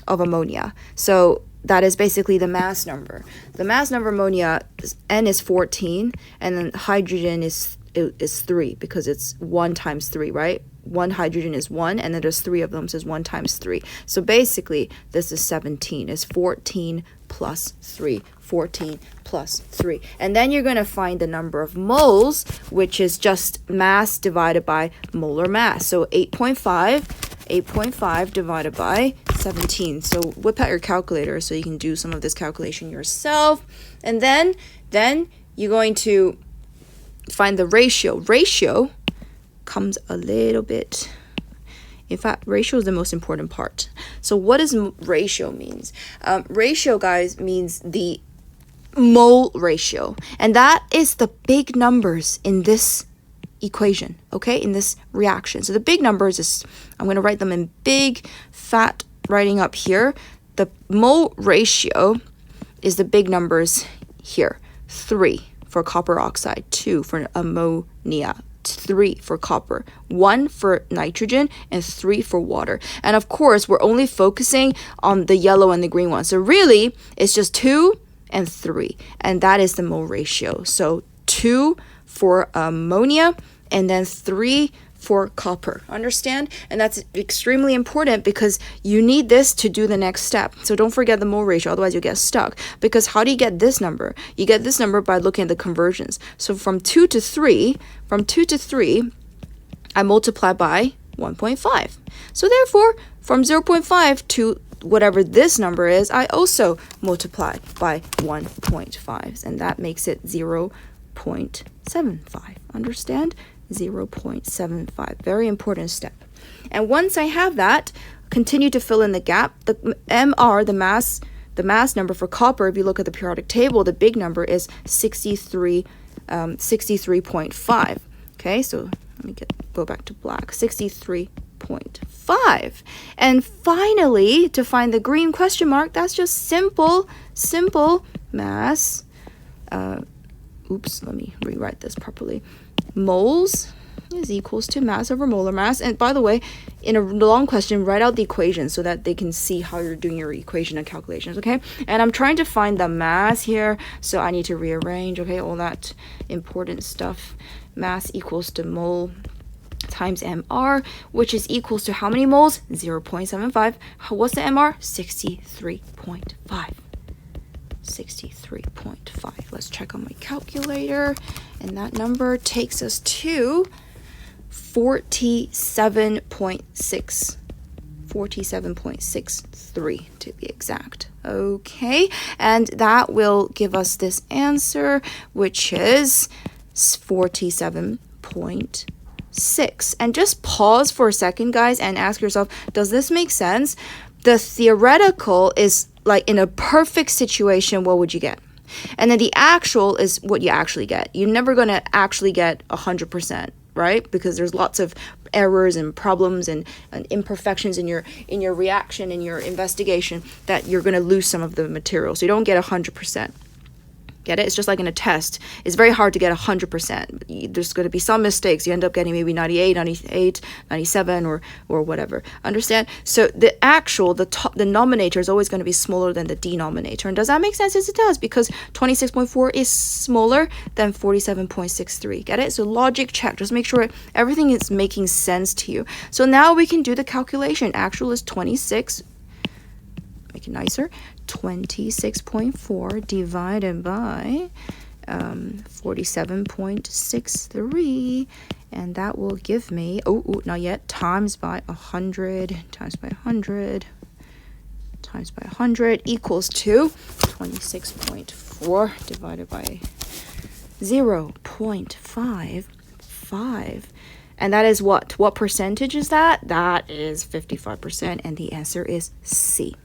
of ammonia. So that is basically the mass number. The mass number of ammonia, N is 14, and then hydrogen is 3 because it's 1 times 3, right? One hydrogen is 1, and then there's 3 of them, so it's 1 times 3. So basically, this is 17. It's 14 plus 3. 14 plus 3. And then you're going to find the number of moles, which is just mass divided by molar mass. So 8.5 divided by 17. So whip out your calculator so you can do some of this calculation yourself. And then you're going to find the ratio. Ratio comes a little bit. In fact, ratio is the most important part. So what does ratio means? Ratio, guys, means the mole ratio. And that is the big numbers in this equation, okay, in this reaction. So the big numbers is, I'm going to write them in big, fat writing up here. The mole ratio is the big numbers here. 3 for copper oxide, 2 for ammonia, 3 for copper, 1 for nitrogen, and 3 for water. And of course, we're only focusing on the yellow and the green one. So really, it's just 2 and 3. And that is the mole ratio. So 2 for ammonia, and then 3 for copper. Understand? And that's extremely important because you need this to do the next step. So don't forget the mole ratio, otherwise you'll get stuck. Because how do you get this number? You get this number by looking at the conversions. So from 2 to 3, I multiply by 1.5. So therefore, from 0.5 to whatever this number is, I also multiply by 1.5. And that makes it 0.75. Understand? 0.75. Very important step. And once I have that, continue to fill in the gap. The MR, the mass number for copper, if you look at the periodic table, the big number is 63.5. Okay, so let me go back to black. 63.5. And finally, to find the green question mark, that's just simple mass. Oops, let me rewrite this properly. Moles is equals to mass over molar mass. And by the way, in a long question, write out the equation so that they can see how you're doing your equation and calculations, okay? And I'm trying to find the mass here, so I need to rearrange, okay, all that important stuff. Mass equals to mole times MR, which is equals to how many moles? 0.75. What's the MR? 63.5. 63.5. Let's check on my calculator, and that number takes us to 47.63 to be exact. Okay, and that will give us this answer, which is 47.6. And just pause for a second, guys, and ask yourself, does this make sense? The theoretical is like in a perfect situation, what would you get? And then the actual is what you actually get. You're never going to actually get 100%, right? Because there's lots of errors and problems and imperfections in your reaction, in your investigation, that you're going to lose some of the material. So you don't get 100%. Get it? It's just like in a test. It's very hard to get 100%. There's going to be some mistakes. You end up getting maybe 98, 98, 97, or whatever. Understand? So the actual, the denominator is always going to be smaller than the denominator. And does that make sense? Yes, it does, because 26.4 is smaller than 47.63. Get it? So logic check. Just make sure everything is making sense to you. So now we can do the calculation. Actual is 26. Make it nicer. 26.4 divided by 47.63, and that will give me, not yet, times by 100, times by 100, times by 100 equals to 26.4 divided by 0.55. And that is what? What percentage is that? That is 55%, and the answer is C.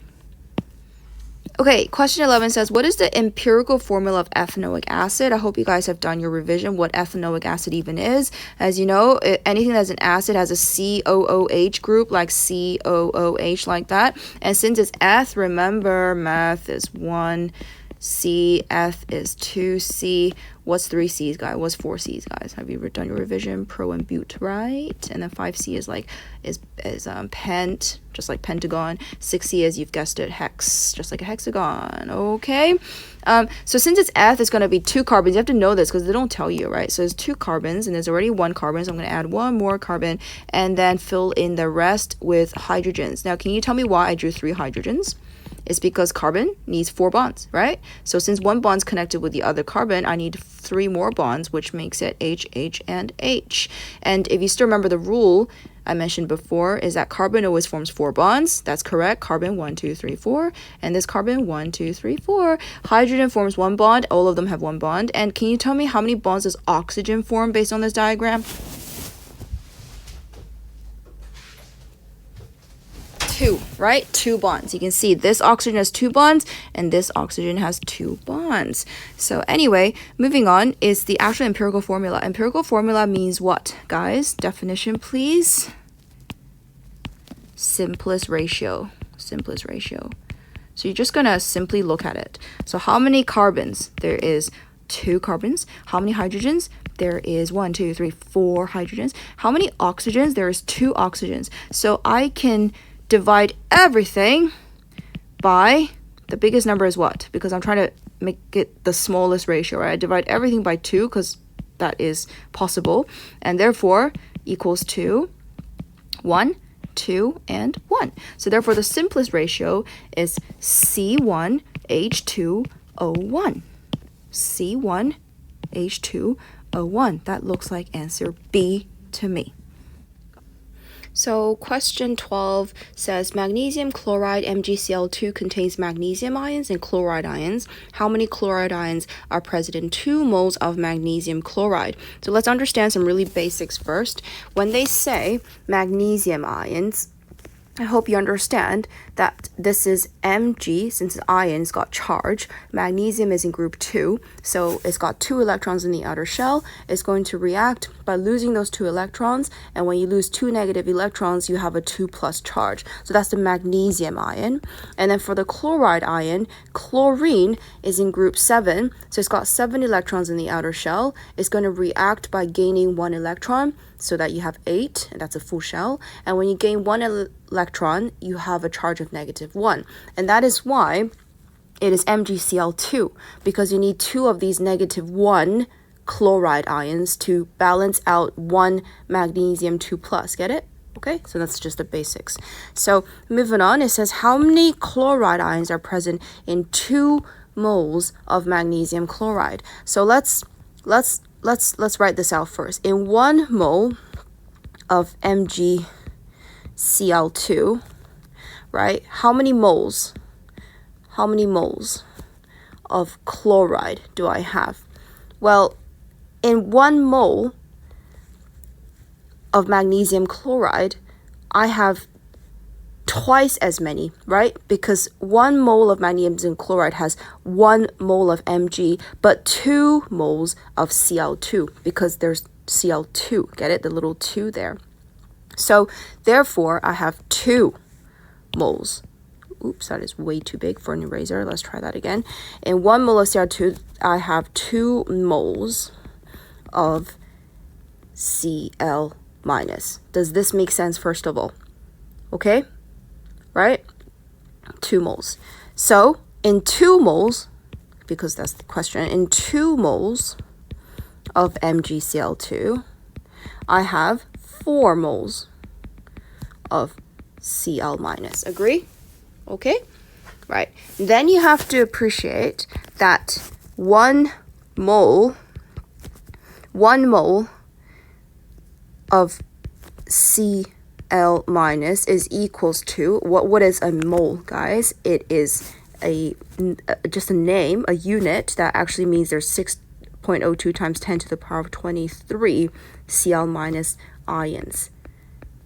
Okay, question 11 says, what is the empirical formula of ethanoic acid? I hope you guys have done your revision, what ethanoic acid even is. As you know, anything that's an acid has a COOH group, like COOH, like that. And since it's eth, remember, meth is 1, C, eth is 2, C. What's 3 C's, guys? What's 4 C's, guys? Have you ever done your revision? Pro and but, right? And then 5C is like, is pent, just like pentagon. 6C is, you've guessed it, hex, just like a hexagon, okay? So since it's eth, it's going to be 2 carbons. You have to know this because they don't tell you, right? So there's 2 carbons, and there's already 1 carbon, so I'm going to add 1 more carbon, and then fill in the rest with hydrogens. Now, can you tell me why I drew 3 hydrogens? It's because carbon needs 4 bonds, right? So since 1 bond's connected with the other carbon, I need 3 more bonds, which makes it H, H, and H. And if you still remember the rule I mentioned before, is that carbon always forms 4 bonds. That's correct. Carbon 1, 2, 3, 4. And this carbon 1, 2, 3, 4. Hydrogen forms 1 bond. All of them have 1 bond. And can you tell me how many bonds does oxygen form based on this diagram? 2, right? 2 bonds. You can see this oxygen has 2 bonds, and this oxygen has 2 bonds. So anyway, moving on is the actual empirical formula. Empirical formula means what, guys? Definition, please. Simplest ratio. Simplest ratio. So you're just going to simply look at it. So how many carbons? There is 2 carbons. How many hydrogens? There is 1, 2, 3, 4 hydrogens. How many oxygens? There is 2 oxygens. So I can divide everything by the biggest number is what? Because I'm trying to make it the smallest ratio, right? I divide everything by 2 because that is possible, and therefore equals to 1, 2, and 1. So therefore the simplest ratio is C1H2O1. C1H2O1. That looks like answer B to me. So question 12 says magnesium chloride MgCl2 contains magnesium ions and chloride ions. How many chloride ions are present in 2 moles of magnesium chloride? So let's understand some really basics first. When they say magnesium ions, I hope you understand that this is Mg, since the ion has got charge. Magnesium is in group 2, so it's got 2 electrons in the outer shell. It's going to react by losing those 2 electrons, and when you lose 2 negative electrons, you have a 2 plus charge. So that's the magnesium ion. And then for the chloride ion, chlorine is in group 7, so it's got 7 electrons in the outer shell. It's going to react by gaining 1 electron, so that you have 8, and that's a full shell. And when you gain 1 electron, you have a charge of -1. And that is why it is MgCl2, because you need 2 of these -1 chloride ions to balance out 1 magnesium 2 plus. Get it? Okay, so that's just the basics. So moving on, it says how many chloride ions are present in 2 moles of magnesium chloride? So let's write this out first. In 1 mole of MgCl2, right? How many moles of chloride do I have? Well, in 1 mole of magnesium chloride, I have twice as many, right? Because 1 mole of magnesium chloride has 1 mole of Mg, but 2 moles of Cl2, because there's Cl2, get it? The little 2 there. So therefore, I have 2 moles. Oops, that is way too big for an eraser. Let's try that again. In 1 mole of Cl2, I have 2 moles of Cl minus. Does this make sense, first of all? Okay? Right? 2 moles. So in 2 moles, because that's the question, in 2 moles of MgCl2, I have 4 moles of Cl minus. Agree? Okay? Right. Then you have to appreciate that 1 mole of Cl minus is equals to, what is a mole, guys? It is just a name, a unit that actually means there's 6.02 times 10 to the power of 23 Cl minus ions.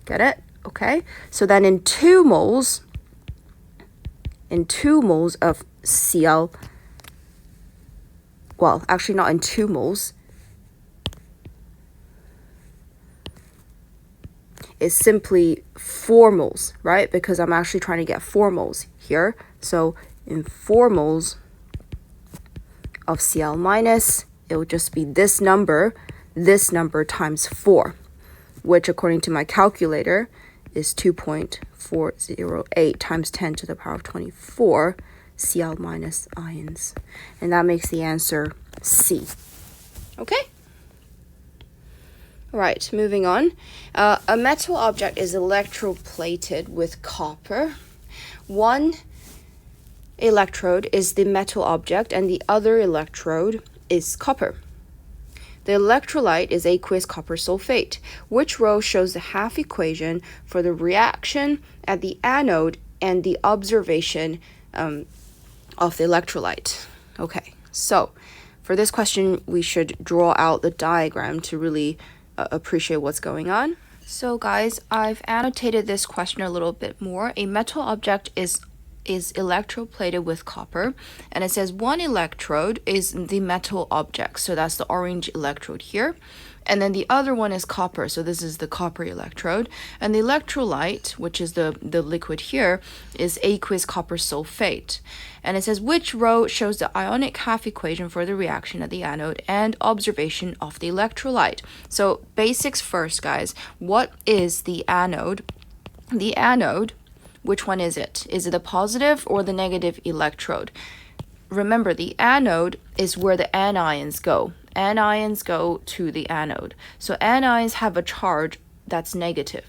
Get it? Okay. So then in 2 moles of Cl, well, actually not in 2 moles, is simply 4 moles, right? Because I'm actually trying to get 4 moles here. So in 4 moles of Cl minus, it will just be this number times 4, which according to my calculator is 2.408 times 10 to the power of 24 Cl minus ions. And that makes the answer C. Okay? Right, moving on. A metal object is electroplated with copper. One electrode is the metal object and the other electrode is copper. The electrolyte is aqueous copper sulfate. Which row shows the half equation for the reaction at the anode and the observation of the electrolyte? Okay, so for this question, we should draw out the diagram to really appreciate what's going on. So guys, I've annotated this question a little bit more. A metal object is electroplated with copper, and it says one electrode is the metal object, so that's the orange electrode here, and then the other one is copper, so this is the copper electrode, and the electrolyte, which is the liquid here, is aqueous copper sulfate. And it says which row shows the ionic half equation for the reaction at the anode and observation of the electrolyte. So basics first, guys. What is the anode? The anode, which one is it? Is it the positive or the negative electrode? Remember, the anode is where the anions go. Anions go to the anode. So anions have a charge that's negative,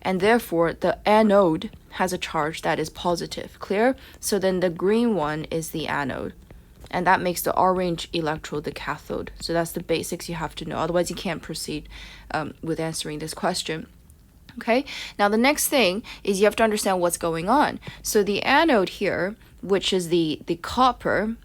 and therefore the anode has a charge that is positive. Clear? So then the green one is the anode, and that makes the orange electrode the cathode. So that's the basics you have to know. Otherwise, you can't proceed with answering this question. Okay, now the next thing is you have to understand what's going on. So the anode here, which is the copper,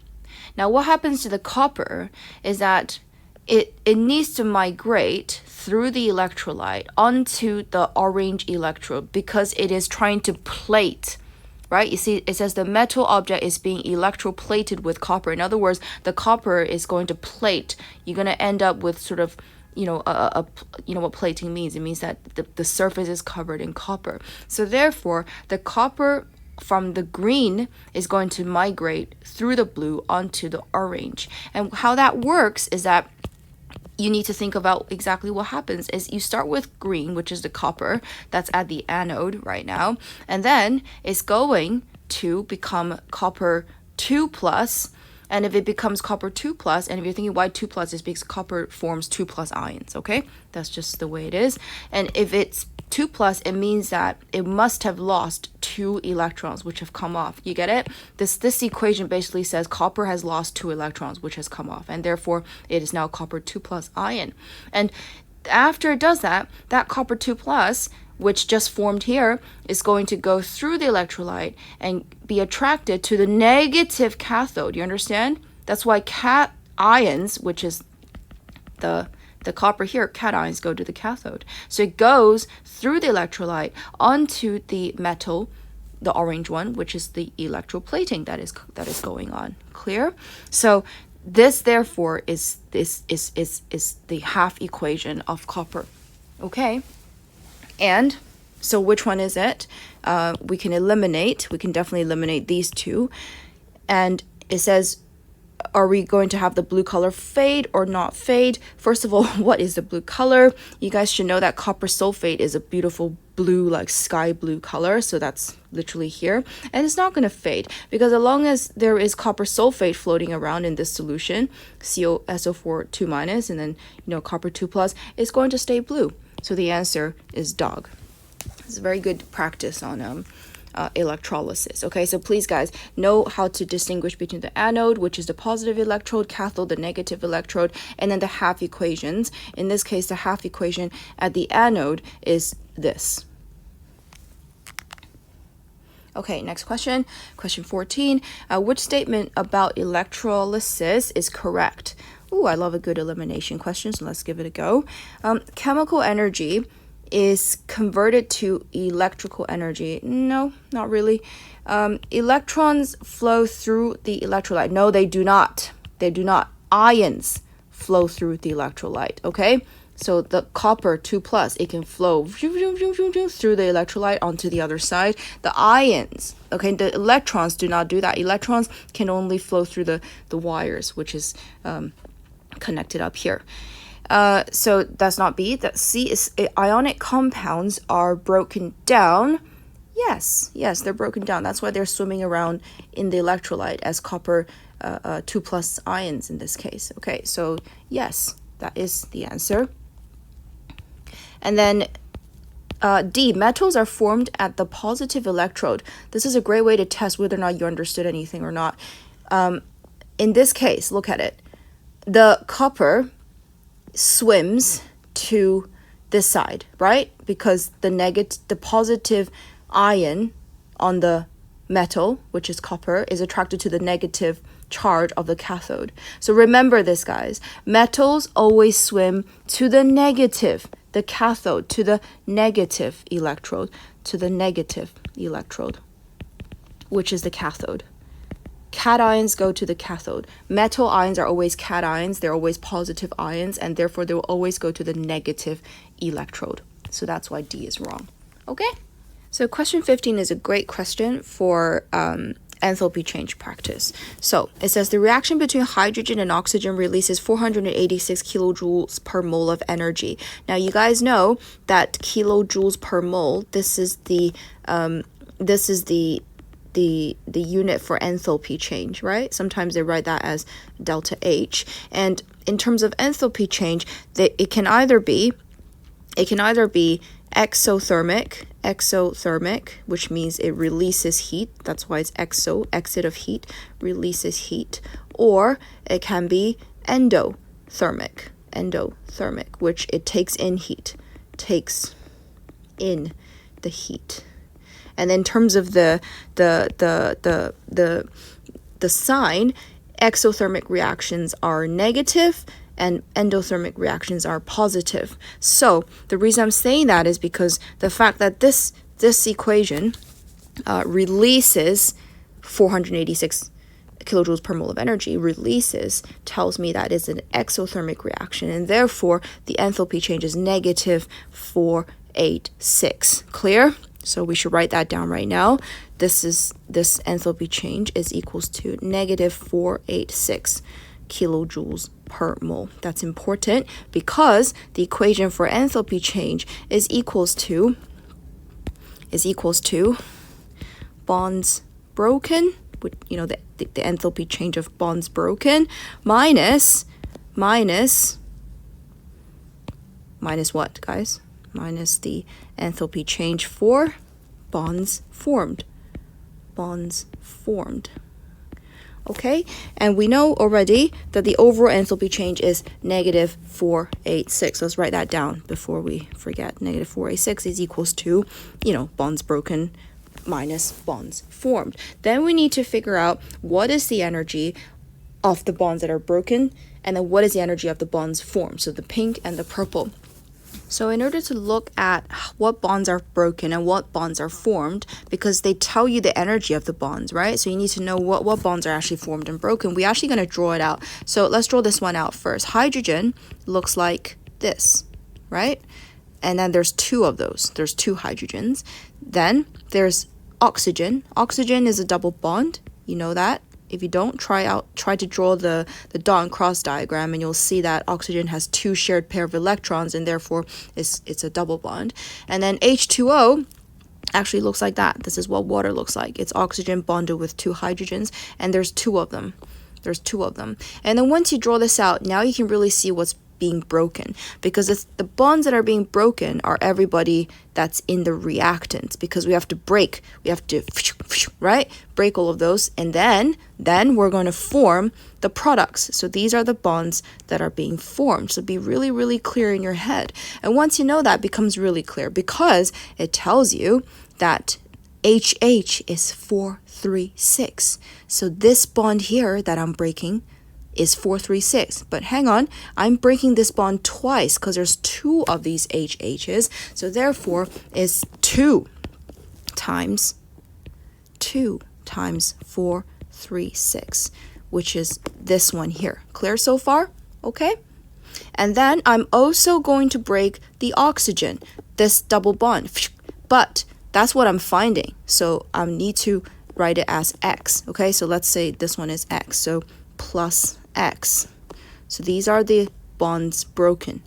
now what happens to the copper is that it needs to migrate through the electrolyte onto the orange electrode because it is trying to plate, right? You see, it says the metal object is being electroplated with copper. In other words, the copper is going to plate. You're going to end up with sort of, you know what plating means. It means that the surface is covered in copper. So therefore, the copper from the green is going to migrate through the blue onto the orange. And how that works is that you need to think about exactly what happens is you start with green, which is the copper that's at the anode right now, and then it's going to become copper 2 plus. And if it becomes copper 2 plus, and if you're thinking why 2 plus is because copper forms 2 plus ions, okay? That's just the way it is. And if it's 2 plus, it means that it must have lost 2 electrons, which have come off. You get it? This equation basically says copper has lost 2 electrons, which has come off, and therefore it is now copper 2 plus ion. And after it does that, that copper 2 plus, which just formed here, is going to go through the electrolyte and be attracted to the negative cathode. You understand? That's why cations, which is the copper here, cations go to the cathode. So it goes through the electrolyte onto the metal, the orange one, which is the electroplating that is going on. Clear? So this therefore is the half equation of copper. Okay? And so which one is it? We can definitely eliminate these two. And it says, are we going to have the blue color fade or not fade? First of all, what is the blue color? You guys should know that copper sulfate is a beautiful blue, like sky blue color. So that's literally here. And it's not going to fade because as long as there is copper sulfate floating around in this solution, SO4 2 minus, and then, copper 2 plus, it's going to stay blue. So the answer is dog. It's a very good practice on electrolysis. Okay, so please guys know how to distinguish between the anode, which is the positive electrode, cathode, the negative electrode, and then the half equations. In this case, the half equation at the anode is this. Okay, next question. Question 14. Which statement about electrolysis is correct? Ooh, I love a good elimination question, so let's give it a go. Chemical energy is converted to electrical energy. No, not really. Electrons flow through the electrolyte. No, they do not. They do not. Ions flow through the electrolyte, okay? So the copper 2 plus, it can flow through the electrolyte onto the other side. The ions, okay, the electrons do not do that. Electrons can only flow through the wires, which is connected up here. So that's not B. That C is ionic compounds are broken down. Yes, they're broken down. That's why they're swimming around in the electrolyte as copper 2 plus ions in this case. Okay, so yes, that is the answer. And then D, metals are formed at the positive electrode. This is a great way to test whether or not you understood anything or not. In this case, look at it. The copper swims to this side, right? Because the positive ion on the metal, which is copper, is attracted to the negative charge of the cathode. So remember this, guys. Metals always swim to the negative, the cathode, to the negative electrode, which is the cathode. Cations go to the cathode. Metal ions are always cations. They're always positive ions, and therefore they will always go to the negative electrode. So that's why D is wrong. Okay? So question 15 is a great question for enthalpy change practice. So it says the reaction between hydrogen and oxygen releases 486 kilojoules per mole of energy. Now you guys know that kilojoules per mole, this is the unit for enthalpy change, right? Sometimes they write that as delta H. And in terms of enthalpy change, it can either be exothermic, which means it releases heat. That's why it's exit of heat, releases heat. Or it can be endothermic, which it takes in heat, takes in the heat. And in terms of the sign, exothermic reactions are negative and endothermic reactions are positive. So the reason I'm saying that is because the fact that this equation releases 486 kilojoules per mole of energy, tells me that it's an exothermic reaction, and therefore the enthalpy change is negative 486. Clear? So we should write that down right now. This enthalpy change is equals to negative 486 kilojoules per mole. That's important because the equation for enthalpy change is equals to bonds broken, you know, the enthalpy change of bonds broken minus what, guys? Minus the enthalpy change for bonds formed. Okay, and we know already that the overall enthalpy change is negative 486. Let's write that down before we forget. Negative 486 is equals to, you know, bonds broken minus bonds formed. Then we need to figure out what is the energy of the bonds that are broken, and then what is the energy of the bonds formed, so the pink and the purple. So in order to look at what bonds are broken and what bonds are formed, because they tell you the energy of the bonds, right? So you need to know what bonds are actually formed and broken. We're actually going to draw it out. So let's draw this one out first. Hydrogen looks like this, right? And then there's two of those. There's two hydrogens. Then there's oxygen. Oxygen is a double bond. You know that. If you don't, try to draw the dot and cross diagram, and you'll see that oxygen has two shared pair of electrons, and therefore it's a double bond. And then H2O actually looks like that. This is what water looks like. It's oxygen bonded with two hydrogens, and there's two of them. And then once you draw this out, now you can really see what's being broken, because the bonds that are being broken are everybody that's in the reactants, because we have to break all of those, and then we're going to form the products. So these are the bonds that are being formed. So be really, really clear in your head. And once you know that, it becomes really clear, because it tells you that HH is 436. So this bond here that I'm breaking is 436. But hang on, I'm breaking this bond twice because there's two of these HHs. So therefore, it's 2 times 436, which is this one here. Clear so far? Okay. And then I'm also going to break the oxygen, this double bond. But that's what I'm finding. So I need to write it as X. Okay, so let's say this one is X. So plus X. So these are the bonds broken.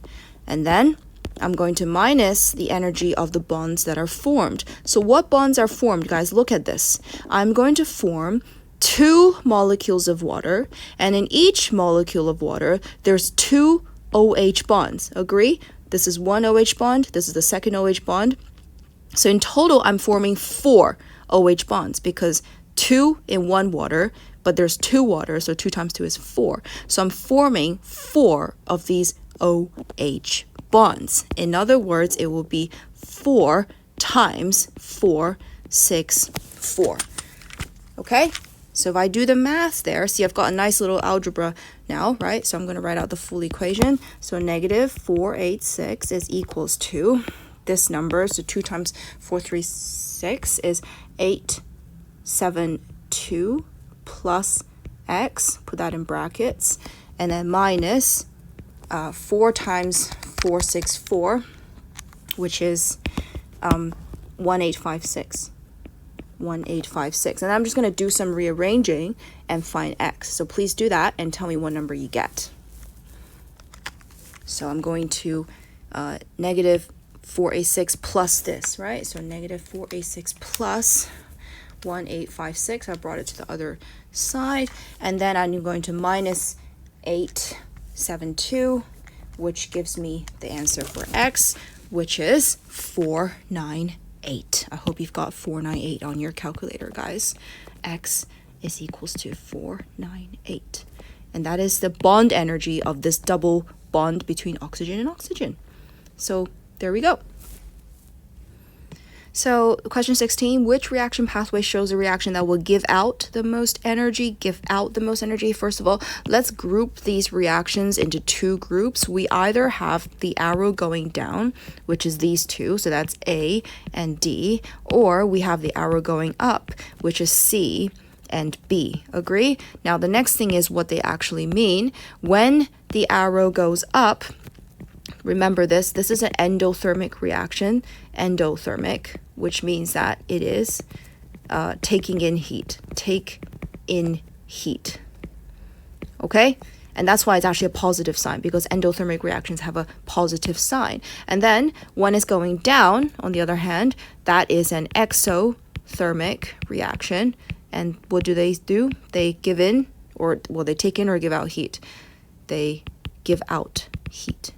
And then I'm going to minus the energy of the bonds that are formed. So what bonds are formed, guys? Look at this. I'm going to form 2 molecules of water, and in each molecule of water, there's 2 OH bonds. Agree? This is one OH bond. This is the second OH bond. So in total, I'm forming 4 OH bonds, because 2 in one water, but there's 2 water, so 2 times 2 is 4. So I'm forming 4 of these OH bonds. In other words, it will be 4 times 464. Okay? So if I do the math there, see, I've got a nice little algebra now, right? So I'm going to write out the full equation. So negative 486 is equals to this number. So 2 times 436 is 872 plus X, put that in brackets, and then minus 4 times 464, which is 1856. 1856. And I'm just going to do some rearranging and find X. So please do that and tell me what number you get. So I'm going to negative 486 plus this, right? So negative 486 plus 1856. I brought it to the other side. And then I'm going to minus 872, which gives me the answer for X, which is 498. I hope you've got 498 on your calculator, guys. X is equals to 498. And that is the bond energy of this double bond between oxygen and oxygen. So there we go. So question 16, which reaction pathway shows a reaction that will give out the most energy? First of all, let's group these reactions into two groups. We either have the arrow going down, which is these two, so that's A and D, or we have the arrow going up, which is C and B. Agree? Now the next thing is what they actually mean. When the arrow goes up, remember this is an endothermic reaction, which means that it is taking in heat. Okay? And that's why it's actually a positive sign, because endothermic reactions have a positive sign. And then when it's going down, on the other hand, that is an exothermic reaction. And what do? They give in, they take in or give out heat. They give out heat.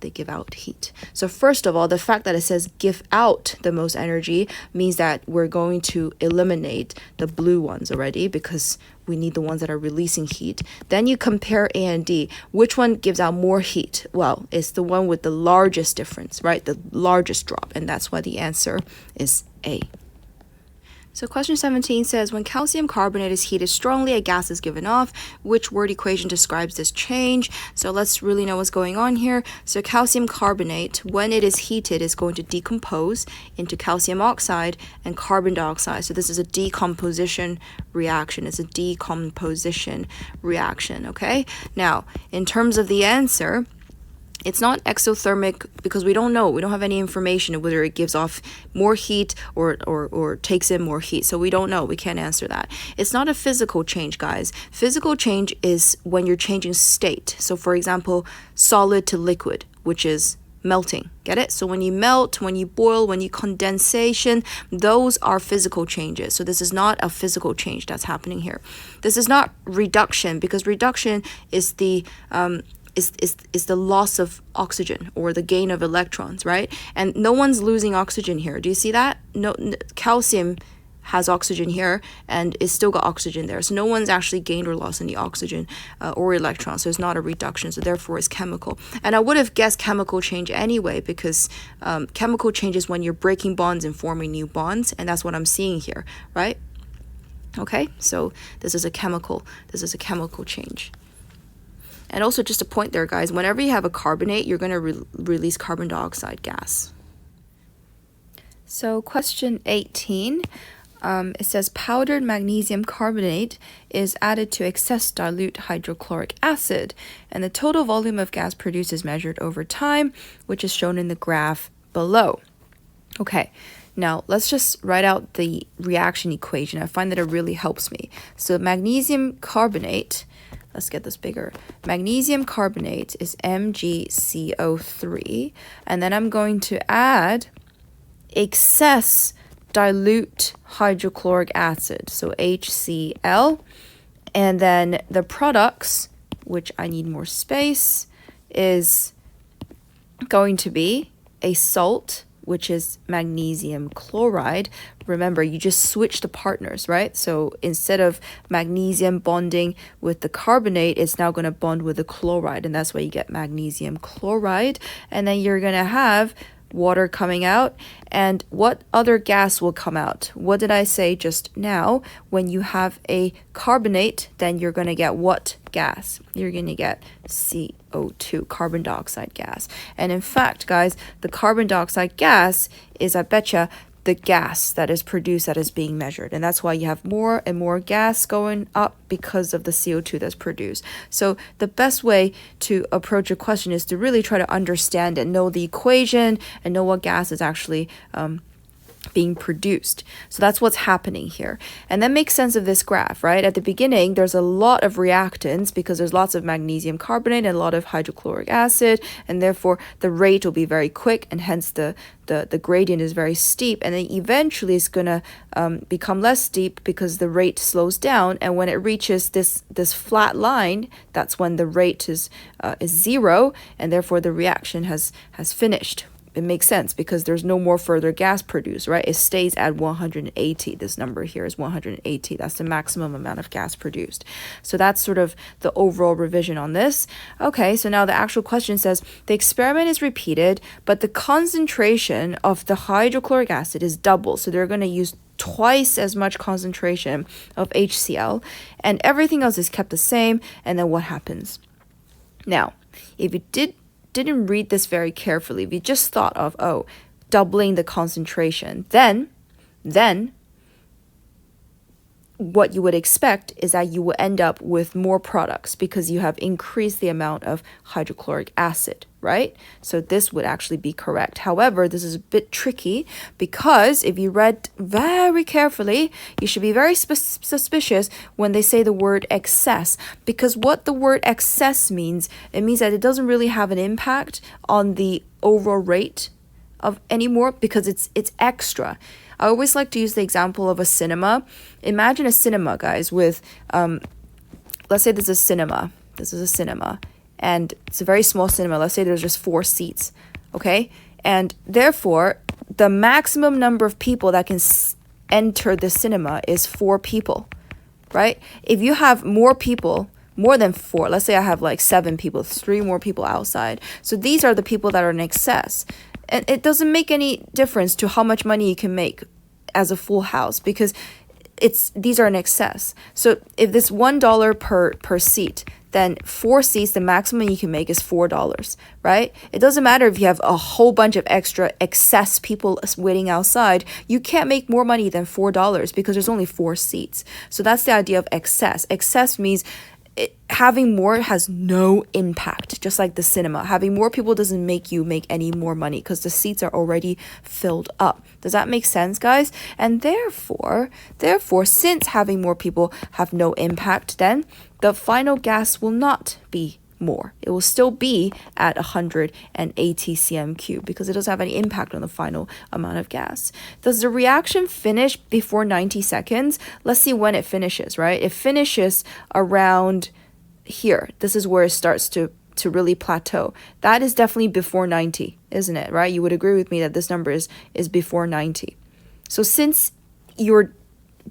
They give out heat. So first of all, the fact that it says give out the most energy means that we're going to eliminate the blue ones already, because we need the ones that are releasing heat. Then you compare A and D. Which one gives out more heat? Well, it's the one with the largest difference, right? The largest drop. And that's why the answer is A. So question 17 says, when calcium carbonate is heated strongly, a gas is given off. Which word equation describes this change? So let's really know what's going on here. So calcium carbonate, when it is heated, is going to decompose into calcium oxide and carbon dioxide. So this is a decomposition reaction. Okay? Now, in terms of the answer, it's not exothermic because we don't know. We don't have any information of whether it gives off more heat or takes in more heat. So we don't know. We can't answer that. It's not a physical change, guys. Physical change is when you're changing state. So for example, solid to liquid, which is melting. Get it? So when you melt, when you boil, when you condensation, those are physical changes. So this is not a physical change that's happening here. This is not reduction, because reduction is the is the loss of oxygen or the gain of electrons, right? And no one's losing oxygen here. Do you see that? No, calcium has oxygen here and it's still got oxygen there. So no one's actually gained or lost any oxygen or electrons. So it's not a reduction. So therefore it's chemical. And I would have guessed chemical change anyway, because chemical change is when you're breaking bonds and forming new bonds. And that's what I'm seeing here, right? Okay, so this is a chemical change. And also just a point there, guys, whenever you have a carbonate, you're going to release carbon dioxide gas. So question 18, it says powdered magnesium carbonate is added to excess dilute hydrochloric acid, and the total volume of gas produced is measured over time, which is shown in the graph below. Okay, now let's just write out the reaction equation. I find that it really helps me. So magnesium carbonate, let's get this bigger. Magnesium carbonate is MgCO3, and then I'm going to add excess dilute hydrochloric acid, so HCl, and then the products, which I need more space, is going to be a salt, which is magnesium chloride. Remember, you just switch the partners, right? So instead of magnesium bonding with the carbonate, it's now going to bond with the chloride, and that's why you get magnesium chloride. And then you're going to have water coming out. And what other gas will come out? What did I say just now? When you have a carbonate, then you're going to get what gas? You're going to get CO2, carbon dioxide gas. And in fact, guys, the carbon dioxide gas is, I betcha, the gas that is produced that is being measured. And that's why you have more and more gas going up, because of the CO2 that's produced. So the best way to approach a question is to really try to understand and know the equation and know what gas is actually being produced. So that's what's happening here. And that makes sense of this graph, right? At the beginning, there's a lot of reactants because there's lots of magnesium carbonate and a lot of hydrochloric acid, and therefore the rate will be very quick, and hence the gradient is very steep. And then eventually it's going to become less steep because the rate slows down, and when it reaches this flat line, that's when the rate is zero, and therefore the reaction has finished. it makes sense because there's no more further gas produced, right? It stays at 180. This number here is 180. That's the maximum amount of gas produced. So that's sort of the overall revision on this. Okay, so now the actual question says, the experiment is repeated, but the concentration of the hydrochloric acid is double. So they're going to use twice as much concentration of HCl, and everything else is kept the same. And then what happens? Now, if you didn't read this very carefully, if you just thought of, oh, doubling the concentration, then what you would expect is that you will end up with more products because you have increased the amount of hydrochloric acid, right? So this would actually be correct. However, this is a bit tricky because if you read very carefully, you should be very suspicious when they say the word excess, because what the word excess means, it means that it doesn't really have an impact on the overall rate of anymore because it's extra. I always like to use the example of a cinema. Imagine a cinema, guys, with, let's say this is a cinema. This is a cinema. And it's a very small cinema. Let's say there's just 4 seats, okay? And therefore, the maximum number of people that can enter the cinema is 4 people, right? If you have more people, more than 4, let's say I have like 7 people, 3 more people outside. So these are the people that are in excess. And it doesn't make any difference to how much money you can make as a full house because these are in excess. So if this $1 per seat, then 4 seats, the maximum you can make is $4, right? It doesn't matter if you have a whole bunch of extra excess people waiting outside. You can't make more money than $4 because there's only 4 seats. So that's the idea of excess. Excess means having more has no impact, just like the cinema. Having more people doesn't make you make any more money because the seats are already filled up. Does that make sense, guys? And therefore, since having more people have no impact, then the final gas will not be more. It will still be at 180 cm cubed because it doesn't have any impact on the final amount of gas. Does the reaction finish before 90 seconds? Let's see when it finishes, right? It finishes around here. This is where it starts to really plateau. That is definitely before 90, isn't it, right? You would agree with me that this number is before 90. So since you're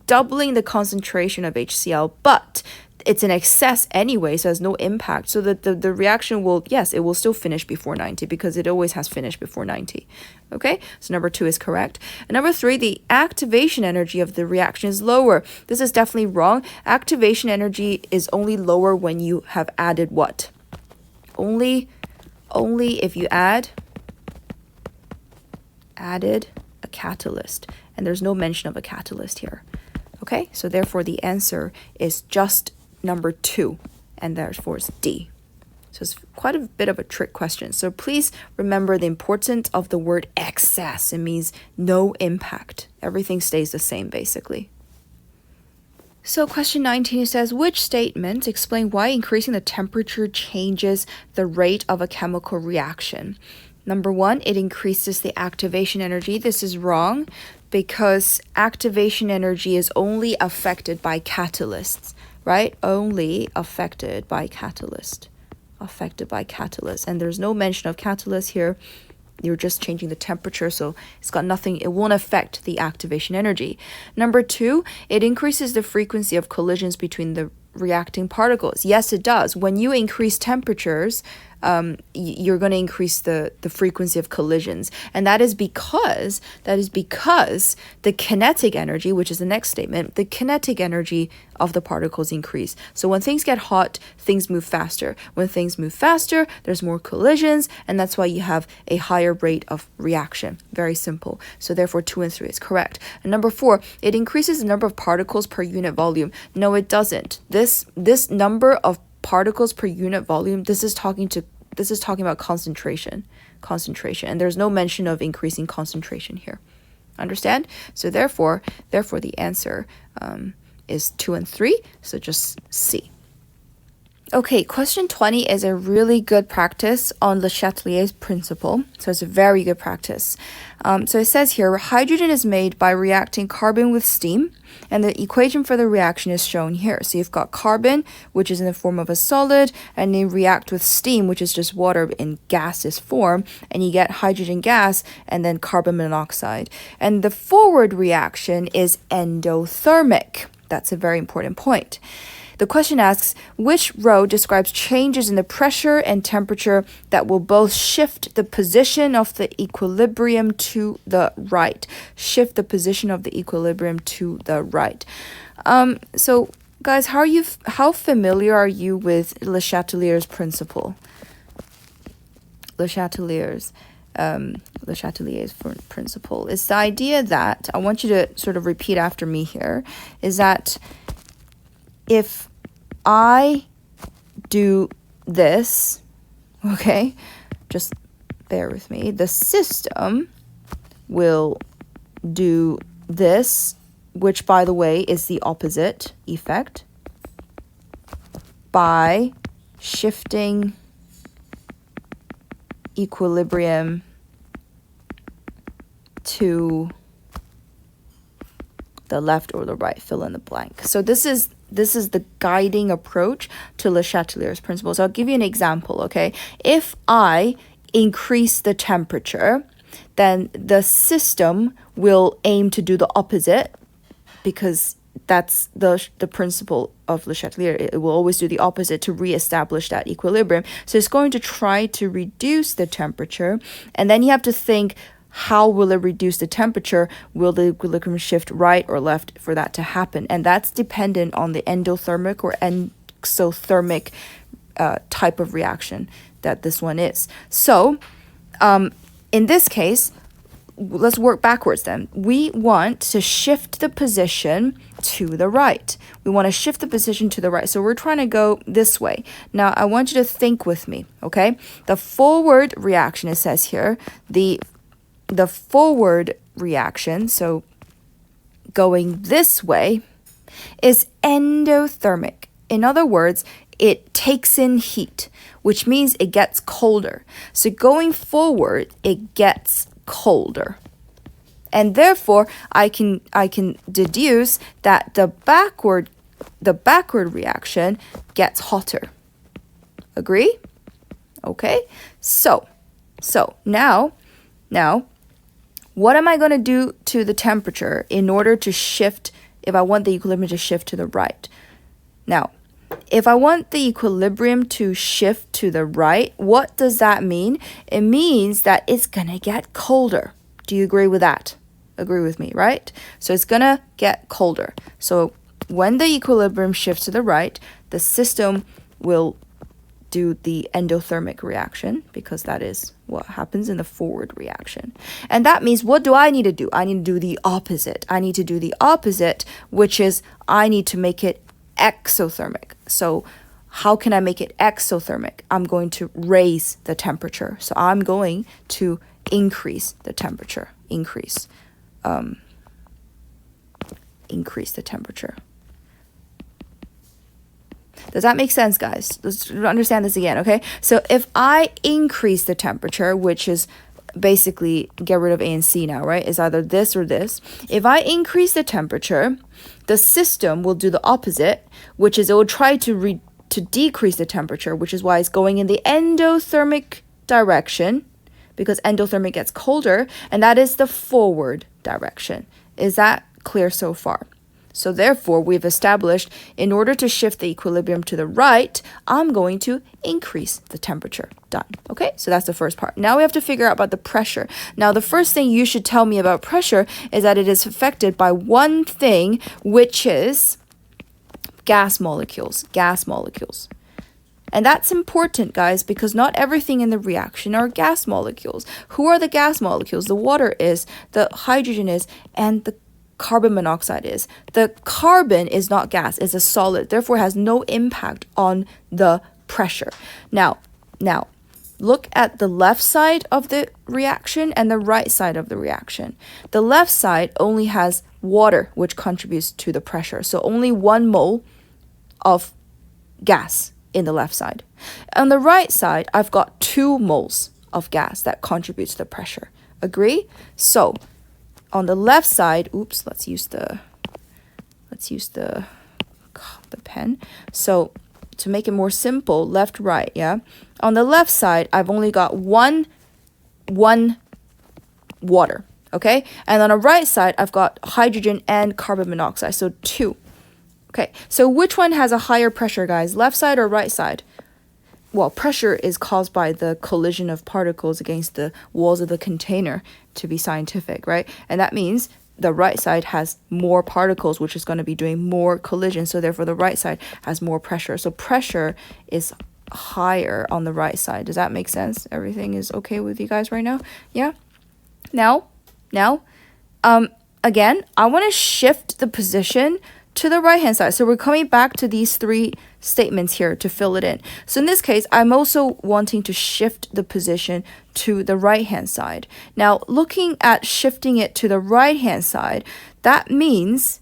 doubling the concentration of HCl, but it's in excess anyway, so it has no impact. So that the reaction will, yes, it will still finish before 90 because it always has finished before 90. Okay, so number 2 is correct. And number 3, the activation energy of the reaction is lower. This is definitely wrong. Activation energy is only lower when you have added what? Only if you added a catalyst. And there's no mention of a catalyst here. Okay, so therefore the answer is just number 2, and therefore it's D. So it's quite a bit of a trick question. So please remember the importance of the word excess. It means no impact. Everything stays the same, basically. So question 19 says, which statement explain why increasing the temperature changes the rate of a chemical reaction? Number 1, it increases the activation energy. This is wrong because activation energy is only affected by catalysts, right? Only affected by catalyst. And there's no mention of catalyst here. You're just changing the temperature, so it's got nothing, it won't affect the activation energy. Number 2, it increases the frequency of collisions between the reacting particles. Yes, it does. When you increase temperatures, you're going to increase the frequency of collisions, and that is because the kinetic energy, which is the next statement, the kinetic energy of the particles increase. So when things get hot, things move faster. When things move faster, there's more collisions, and that's why you have a higher rate of reaction. Very simple. So therefore 2 and 3 is correct. And number 4, it increases the number of particles per unit volume. No, it doesn't. This number of particles per unit volume, this is talking about concentration, and there's no mention of increasing concentration here. Understand? So therefore the answer is 2 and 3, so just C. Okay, question 20 is a really good practice on Le Chatelier's principle. So it's a very good practice. So it says here, hydrogen is made by reacting carbon with steam, and the equation for the reaction is shown here. So you've got carbon, which is in the form of a solid, and they react with steam, which is just water in gaseous form, and you get hydrogen gas and then carbon monoxide. And the forward reaction is endothermic. That's a very important point. The question asks, which row describes changes in the pressure and temperature that will both shift the position of the equilibrium to the right? Shift the position of the equilibrium to the right. So, guys, how familiar are you with Le Chatelier's principle? Le Chatelier's principle is the idea that, I want you to sort of repeat after me here, is that if I do this, okay, just bear with me, the system will do this, which, by the way, is the opposite effect, by shifting equilibrium to the left or the right, fill in the blank. So this is the guiding approach to Le Chatelier's principle. So I'll give you an example, okay? If I increase the temperature, then the system will aim to do the opposite, because that's the principle of Le Chatelier. It will always do the opposite to reestablish that equilibrium. So it's going to try to reduce the temperature, and then you have to think, how will it reduce the temperature? Will the equilibrium shift right or left for that to happen? And that's dependent on the endothermic or exothermic type of reaction that this one is. So in this case, let's work backwards then. We want to shift the position to the right. We want to shift the position to the right. So we're trying to go this way. Now, I want you to think with me, okay? The forward reaction, it says here, the forward reaction, so going this way, is endothermic. In other words, it takes in heat, which means it gets colder. So going forward, it gets colder. And therefore, I can deduce that the backward reaction gets hotter. Agree? Okay? So now what am I going to do to the temperature in order to shift, if I want the equilibrium to shift to the right? Now, if I want the equilibrium to shift to the right, what does that mean? It means that it's going to get colder. Do you agree with that? Agree with me, right? So it's going to get colder. So when the equilibrium shifts to the right, the system will do the endothermic reaction, because that is what happens in the forward reaction. And that means, what do I need to do? I need to do the opposite. I need to do the opposite, which is I need to make it exothermic. So how can I make it exothermic? I'm going to raise the temperature. So I'm going to increase the temperature. Increase the temperature. Does that make sense, guys? Let's understand this again, okay? So if I increase the temperature, which is basically get rid of A and C now, right? It's either this or this. If I increase the temperature, the system will do the opposite, which is it will try to decrease the temperature, which is why it's going in the endothermic direction, because endothermic gets colder, and that is the forward direction. Is that clear so far? So therefore, we've established, in order to shift the equilibrium to the right, I'm going to increase the temperature. Done. Okay, so that's the first part. Now we have to figure out about the pressure. Now, the first thing you should tell me about pressure is that it is affected by one thing, which is gas molecules. Gas molecules. And that's important, guys, because not everything in the reaction are gas molecules. Who are the gas molecules? The water is, the hydrogen is, and the carbon monoxide is. The carbon is not gas, it's a solid, therefore has no impact on the pressure. Now, look at the left side of the reaction and the right side of the reaction. The left side only has water, which contributes to the pressure. So only 1 mole of gas in the left side. On the right side, I've got 2 moles of gas that contributes to the pressure. Agree? So on the left side, oops, let's use the pen. So to make it more simple, left, right, yeah? On the left side, I've only got one water, okay? And on the right side, I've got hydrogen and carbon monoxide, so 2. Okay, so which one has a higher pressure, guys? Left side or right side? Well, pressure is caused by the collision of particles against the walls of the container, to be scientific, right? And that means the right side has more particles, which is going to be doing more collision. So therefore, the right side has more pressure. So pressure is higher on the right side. Does that make sense? Everything is okay with you guys right now? Yeah? Now, again, I want to shift the position to the right hand side. So we're coming back to these 3 statements here to fill it in. So in this case, I'm also wanting to shift the position to the right hand side. Now, looking at shifting it to the right hand side, that means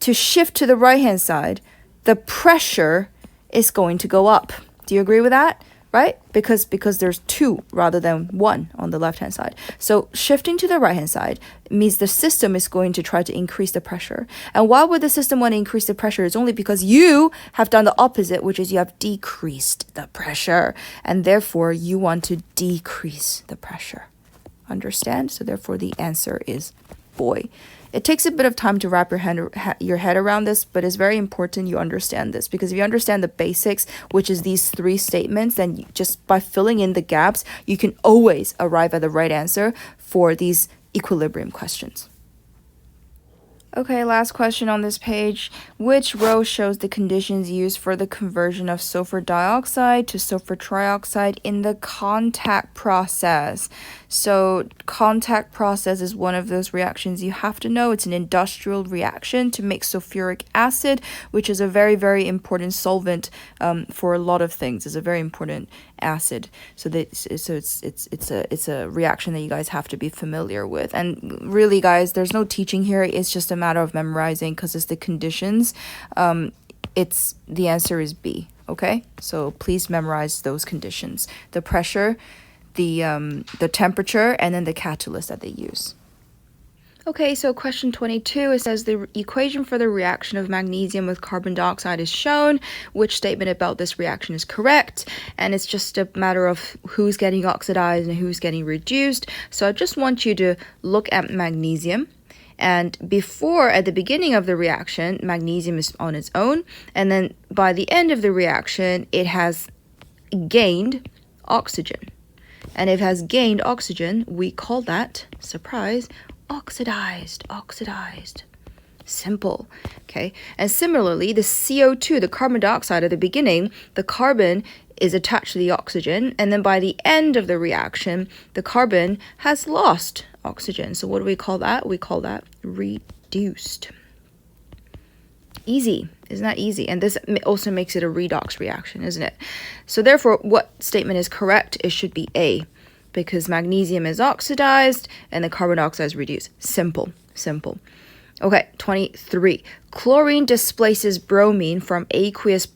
to shift to the right hand side, the pressure is going to go up. Do you agree with that? Right? Because there's 2 rather than 1 on the left hand side. So shifting to the right hand side means the system is going to try to increase the pressure. And why would the system want to increase the pressure? It's only because you have done the opposite, which is you have decreased the pressure. And therefore, you want to decrease the pressure. Understand? So therefore, the answer is boy. It takes a bit of time to wrap your head around this, but it's very important you understand this, because if you understand the basics, which is these 3 statements, then just by filling in the gaps, you can always arrive at the right answer for these equilibrium questions. Okay, last question on this page. Which row shows the conditions used for the conversion of sulfur dioxide to sulfur trioxide in the contact process? So contact process is one of those reactions you have to know. It's an industrial reaction to make sulfuric acid, which is a very, very important solvent for a lot of things. It's a very important acid. So it's a reaction that you guys have to be familiar with. And really, guys, there's no teaching here. It's just a matter of memorizing because it's the conditions. The answer is B. Okay, so please memorize those conditions: the pressure, the temperature, and then the catalyst that they use. Okay, so question 22, it says the equation for the reaction of magnesium with carbon dioxide is shown. Which statement about this reaction is correct? And it's just a matter of who's getting oxidized and who's getting reduced. So I just want you to look at magnesium. And at the beginning of the reaction, magnesium is on its own. And then by the end of the reaction, it has gained oxygen. And if it has gained oxygen, we call that, surprise, oxidized. Simple. Okay. And similarly, the CO2, the carbon dioxide at the beginning, the carbon is attached to the oxygen. And then by the end of the reaction, the carbon has lost oxygen. So what do we call that? We call that reduced. Easy. Isn't that easy? And this also makes it a redox reaction, isn't it? So therefore, what statement is correct? It should be A, because magnesium is oxidized and the carbon dioxide is reduced. Simple. Okay, 23. Chlorine displaces bromine from aqueous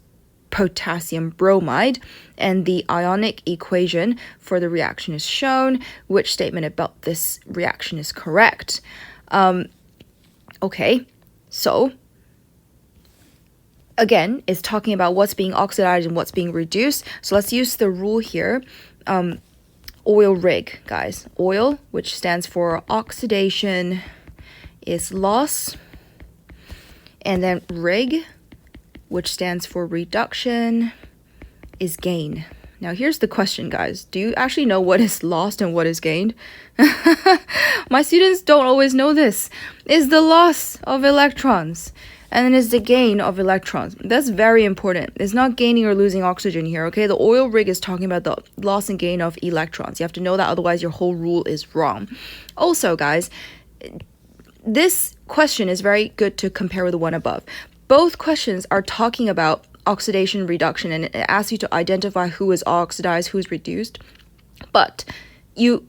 potassium bromide, and the ionic equation for the reaction is shown. Which statement about this reaction is correct? Okay, so again, it's talking about what's being oxidized and what's being reduced. So let's use the rule here. Oil rig, guys. Oil, which stands for oxidation, is loss. And then rig, which stands for reduction, is gain. Now, here's the question, guys. Do you actually know what is lost and what is gained? My students don't always know this. Is the loss of electrons, and then is the gain of electrons. That's very important. It's not gaining or losing oxygen here, okay? The oil rig is talking about the loss and gain of electrons. You have to know that, otherwise your whole rule is wrong. Also, guys, this question is very good to compare with the one above. Both questions are talking about oxidation reduction, and it asks you to identify who is oxidized, who's reduced. But you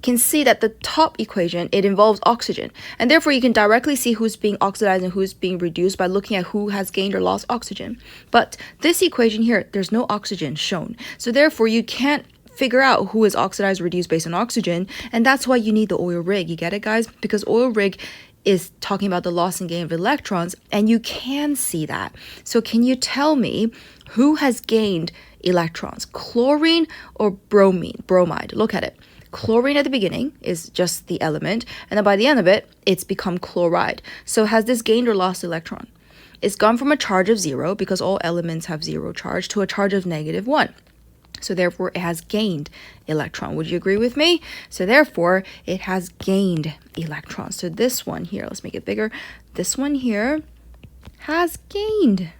can see that the top equation, it involves oxygen. And therefore, you can directly see who's being oxidized and who's being reduced by looking at who has gained or lost oxygen. But this equation here, there's no oxygen shown. So therefore, you can't figure out who is oxidized or reduced based on oxygen. And that's why you need the oil rig. You get it, guys? Because oil rig is talking about the loss and gain of electrons, and you can see that. So can you tell me who has gained electrons, chlorine or bromide? Look at it. Chlorine at the beginning is just the element, and then by the end of it, it's become chloride. So has this gained or lost electron? It's gone from a charge of 0, because all elements have 0 charge, to a charge of -1. So therefore, it has gained electron. Would you agree with me? So therefore, it has gained electrons. So this one here, let's make it bigger. This one here has gained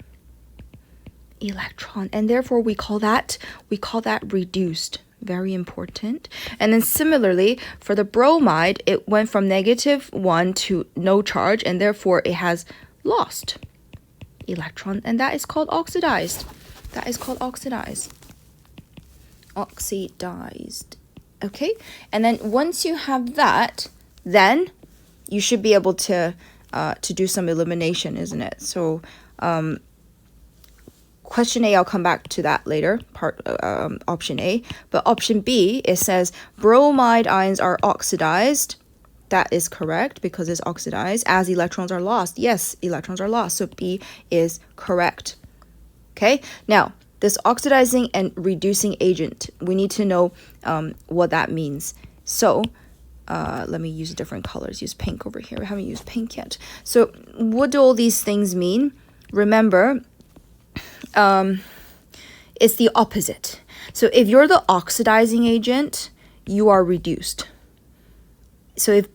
electron, and therefore we call that reduced. Very important. And then similarly, for the bromide, it went from -1 to no charge, and therefore it has lost electron, and that is called oxidized. That is called oxidized. Oxidized. Okay? And then once you have that, then you should be able to do some elimination, isn't it? So question A, I'll come back to that later, option A. But option B, it says bromide ions are oxidized. That is correct, because it's oxidized, as electrons are lost. Yes, electrons are lost, so B is correct. Okay, now, this oxidizing and reducing agent, we need to know what that means. So let me use different colors. Use pink over here. We haven't used pink yet. So what do all these things mean? Remember, it's the opposite. So if you're the oxidizing agent, you are reduced. So if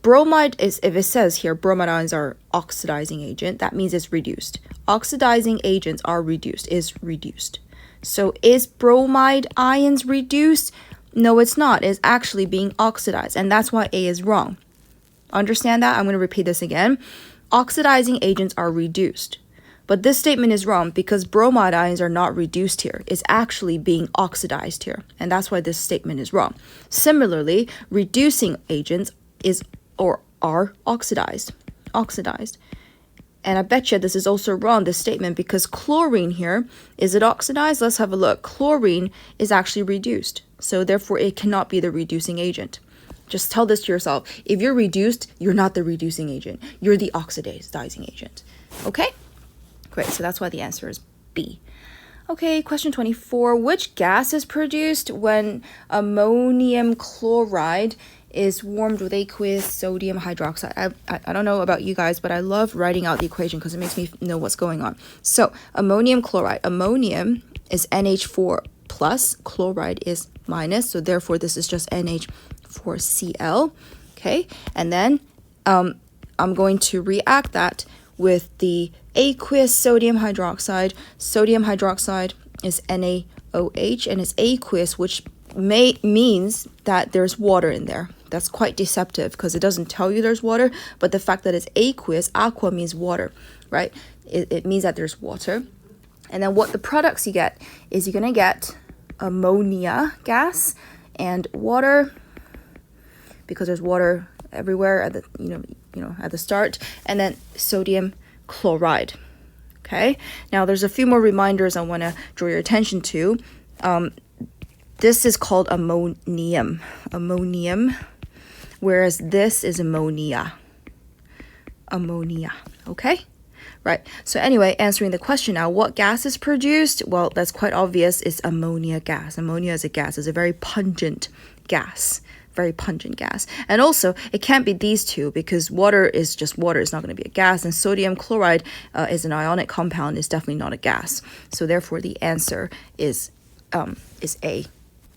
it says here bromide ions are oxidizing agent, that means it's reduced. Oxidizing agents are reduced, is reduced. So is bromide ions reduced? No, it's not. It's actually being oxidized, and that's why A is wrong. Understand that? I'm going to repeat this again. Oxidizing agents are reduced. But this statement is wrong, because bromide ions are not reduced here. It's actually being oxidized here, and that's why this statement is wrong. Similarly, reducing agents are oxidized. And I bet you this is also wrong, this statement, because chlorine here, is it oxidized? Let's have a look. Chlorine is actually reduced, so therefore it cannot be the reducing agent. Just tell this to yourself. If you're reduced, you're not the reducing agent. You're the oxidizing agent. Okay? Great, so that's why the answer is B. Okay, question 24. Which gas is produced when ammonium chloride is warmed with aqueous sodium hydroxide? I don't know about you guys, but I love writing out the equation because it makes me know what's going on. So ammonium chloride. Ammonium is NH4 plus, chloride is minus, so therefore this is just NH4Cl. Okay, and then I'm going to react that with the aqueous sodium hydroxide. Sodium hydroxide is NaOH, and it's aqueous, which means that there's water in there. That's quite deceptive because it doesn't tell you there's water, but the fact that it's aqueous, aqua means water, right? It means that there's water. And then what the products you get is you're going to get ammonia gas and water, because there's water everywhere at the at the start, and then sodium chloride. Okay, now there's a few more reminders I want to draw your attention to. This is called ammonium, whereas this is ammonia. Okay, right. So anyway, answering the question now, what gas is produced? Well, that's quite obvious. It's ammonia gas. Ammonia is a gas. It's a very pungent gas. And also it can't be these two, because water is just water. It's not going to be a gas, and sodium chloride is an ionic compound. It's definitely not a gas. So therefore the answer is A.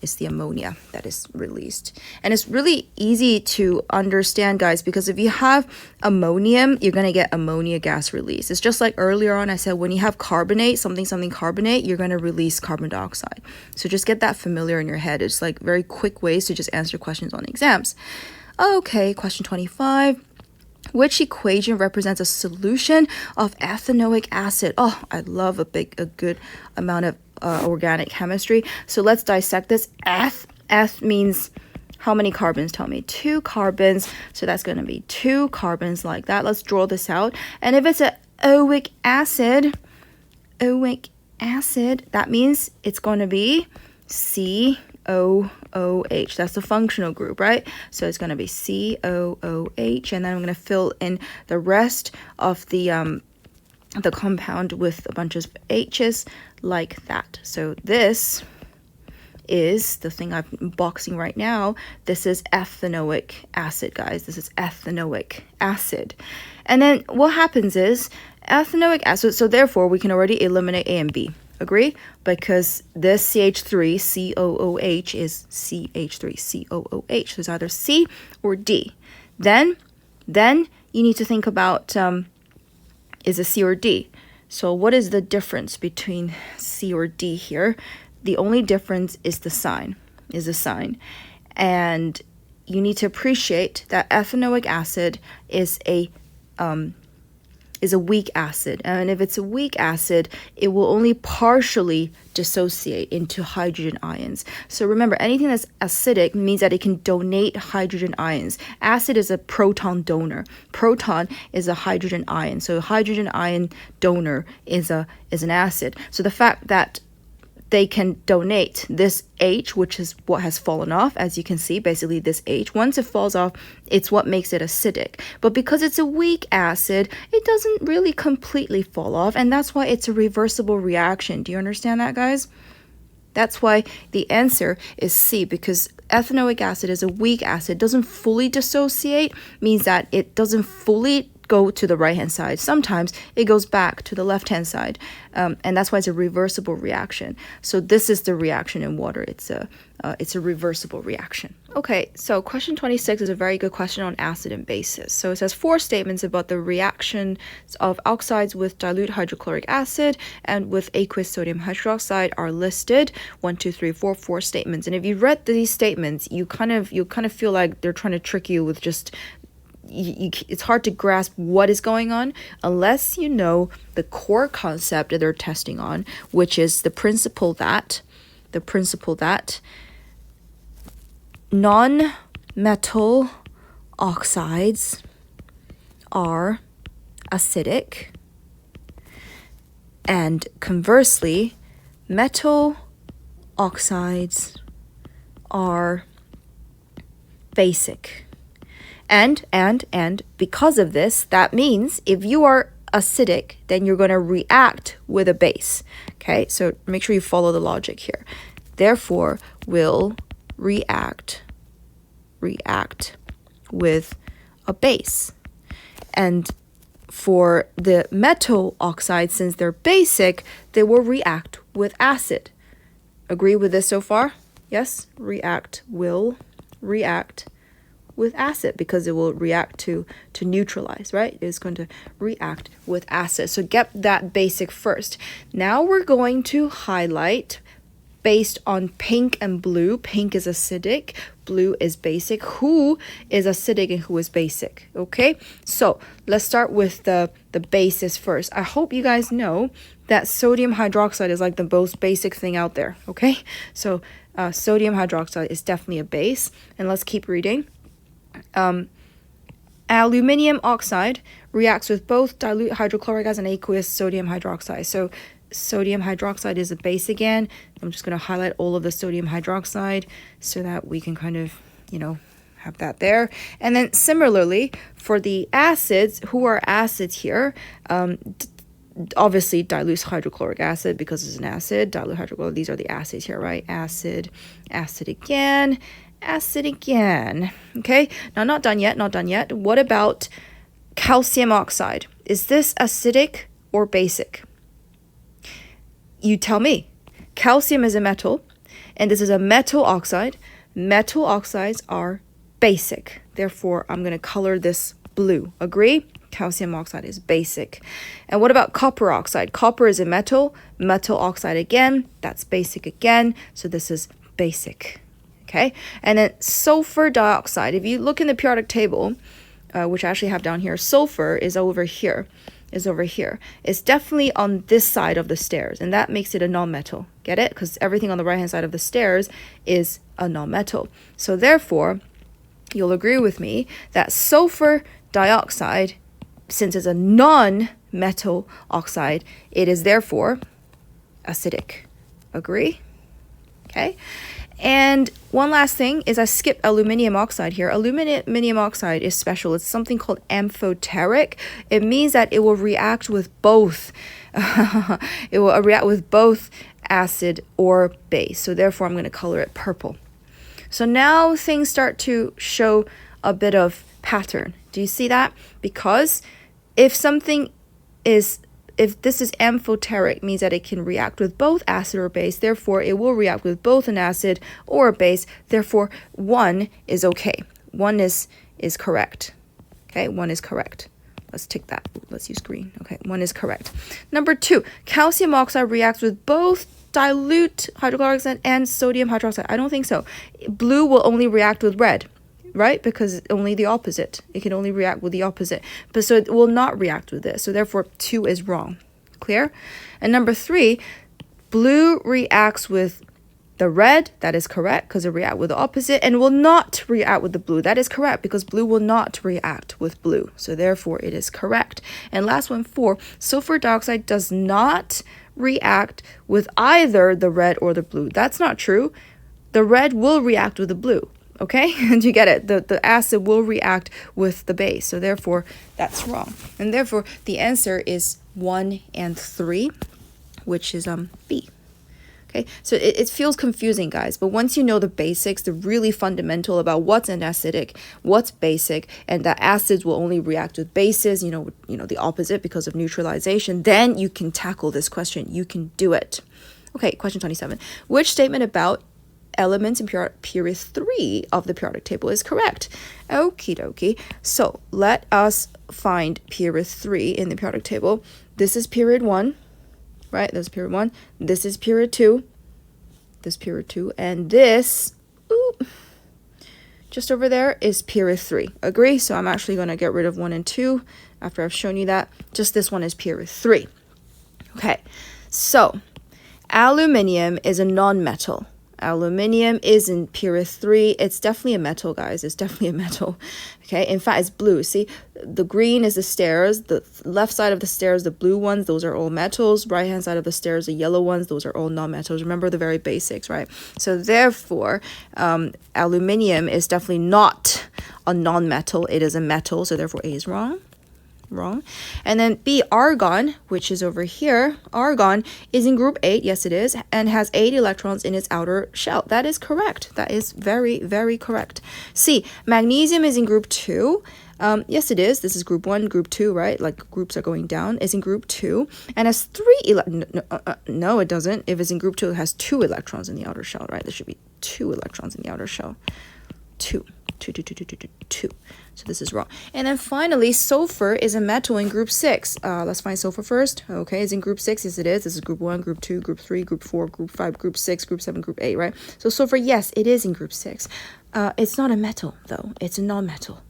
It's the ammonia that is released. And it's really easy to understand, guys, because if you have ammonium, you're going to get ammonia gas release. It's just like earlier on I said, when you have carbonate, something carbonate, you're going to release carbon dioxide. So just get that familiar in your head. It's like very quick ways to just answer questions on exams. Okay, question 25. Which equation represents a solution of ethanoic acid? Oh, I love a good amount of organic chemistry. So let's dissect this. Eth means How many carbons? Tell me. 2 carbons. So that's going to be 2 carbons like that. Let's draw this out. And if it's an oic acid, that means it's going to be COOH. That's the functional group, right? So it's going to be COOH, and then I'm going to fill in the rest of the compound with a bunch of H's like that. So this is the thing I'm boxing right now. This is ethanoic acid, guys. This is ethanoic acid. And then what happens is ethanoic acid, so therefore we can already eliminate A and B. Agree? Because this CH3, COOH, is CH3, COOH. So it's either C or D. Then you need to think about is it C or D? So what is the difference between C or D here? The only difference is the sign, And you need to appreciate that ethanoic acid is a weak acid. And if it's a weak acid, it will only partially dissociate into hydrogen ions. So remember, anything that's acidic means that it can donate hydrogen ions. Acid is a proton donor. Proton is a hydrogen ion. So a hydrogen ion donor is an acid. So the fact that they can donate this H, which is what has fallen off, as you can see, basically this H. Once it falls off, it's what makes it acidic. But because it's a weak acid, it doesn't really completely fall off, and that's why it's a reversible reaction. Do you understand that, guys? That's why the answer is C, because ethanoic acid is a weak acid. It doesn't fully dissociate, means that it doesn't fully go to the right-hand side. Sometimes it goes back to the left-hand side, and that's why it's a reversible reaction. So this is the reaction in water. It's a reversible reaction. Okay, so question 26 is a very good question on acid and bases. So it says 4 statements about the reactions of oxides with dilute hydrochloric acid and with aqueous sodium hydroxide are listed. 1, 2, 3, 4 statements. And if you read these statements, you kind of feel like they're trying to trick you with just it's hard to grasp what is going on unless you know the core concept that they're testing on, which is the principle that non-metal oxides are acidic, and conversely, metal oxides are basic. And because of this, that means if you are acidic, then you're going to react with a base. Okay, so make sure you follow the logic here. Therefore, will react with a base. And for the metal oxides, since they're basic, they will react with acid. Agree with this so far? Yes? Will react with acid, because it will react to neutralize, right? It's going to react with acid. So get that basic first. Now we're going to highlight based on pink and blue. Pink is acidic, blue is basic. Who is acidic and who is basic? Okay, so let's start with the bases first. I hope you guys know that sodium hydroxide is like the most basic thing out there. Okay, so sodium hydroxide is definitely a base. And let's keep reading. Aluminium oxide reacts with both dilute hydrochloric acid and aqueous sodium hydroxide. So sodium hydroxide is a base again. I'm just going to highlight all of the sodium hydroxide so that we can kind of, have that there. And then similarly, for the acids, who are acids here? Obviously, dilute hydrochloric acid, because it's an acid. Dilute hydrochloric, these are the acids here, right? Acid again. Okay, now not done yet. What about calcium oxide? Is this acidic or basic? You tell me. Calcium is a metal, and this is a metal oxide. Metal oxides are basic. Therefore, I'm going to color this blue. Agree? Calcium oxide is basic. And what about copper oxide? Copper is a metal oxide again. That's basic again. So this is basic. Okay, and then sulfur dioxide. If you look in the periodic table, which I actually have down here, sulfur is over here. is over here. It's definitely on this side of the stairs, and that makes it a non-metal. Get it? Because everything on the right-hand side of the stairs is a non-metal. So therefore, you'll agree with me that sulfur dioxide, since it's a non-metal oxide, it is therefore acidic. Agree? Okay. And one last thing is I skipped aluminium oxide here. Aluminium oxide is special. It's something called amphoteric. It means that it will react with both. It will react with both acid or base. So therefore, I'm going to color it purple. So now things start to show a bit of pattern. Do you see that? Because if this is amphoteric, means that it can react with both acid or base, therefore it will react with both an acid or a base, therefore 1 is okay. 1 is correct. Okay, 1 is correct. Let's tick that. Let's use green. Okay, 1 is correct. Number 2, calcium oxide reacts with both dilute hydrochloric acid and sodium hydroxide. I don't think so. Blue will only react with red, right? Because it's only the opposite. It can only react with the opposite. But so it will not react with this. So therefore 2 is wrong. Clear? And number 3, blue reacts with the red. That is correct because it reacts with the opposite, and will not react with the blue. That is correct because blue will not react with blue. So therefore it is correct. And last one, 4, sulfur dioxide does not react with either the red or the blue. That's not true. The red will react with the blue. Okay, and you get it. The acid will react with the base. So therefore, that's wrong. And therefore, the answer is 1 and 3, which is B. Okay, so it feels confusing, guys. But once you know the basics, the really fundamental about what's an acidic, what's basic, and that acids will only react with bases, you know the opposite because of neutralization, then you can tackle this question. You can do it. Okay, question 27. Which statement about elements in period 3 of the periodic table is correct? Okie dokie. So let us find period 3 in the periodic table. This is period 1, right? This is period 1. This is period 2. This period 2. And this, just over there, is period 3. Agree? So I'm actually going to get rid of 1 and 2 after I've shown you that. Just this one is period 3. Okay. So aluminium is a non-metal. Aluminium is in period 3. It's definitely a metal, guys. It's definitely a metal. Okay, in fact, it's blue. See, the green is the stairs. The left side of the stairs, the blue ones, those are all metals. Right-hand side of the stairs, the yellow ones, those are all non-metals. Remember the very basics, right? So therefore, aluminium is definitely not a non-metal. It is a metal, so therefore A is wrong. And then B, argon, which is over here, argon is in group 8, yes it is, and has 8 electrons in its outer shell. That is correct. That is very, very correct. C, magnesium is in group 2. Yes, it is. This is group 1, group 2, right? Like groups are going down. It's in group 2 and has 3 no, it doesn't. If it's in group 2, it has 2 electrons in the outer shell, right? There should be 2 electrons in the outer shell. 2. So this is wrong. And then finally, sulfur is a metal in group 6. Let's find sulfur first. Okay, it's in group 6. Yes, it is. This is group 1, group 2, group 3, group 4, group 5, group 6, group 7, group 8, right? So sulfur, yes, it is in group 6. It's not a metal, though. It's a non-metal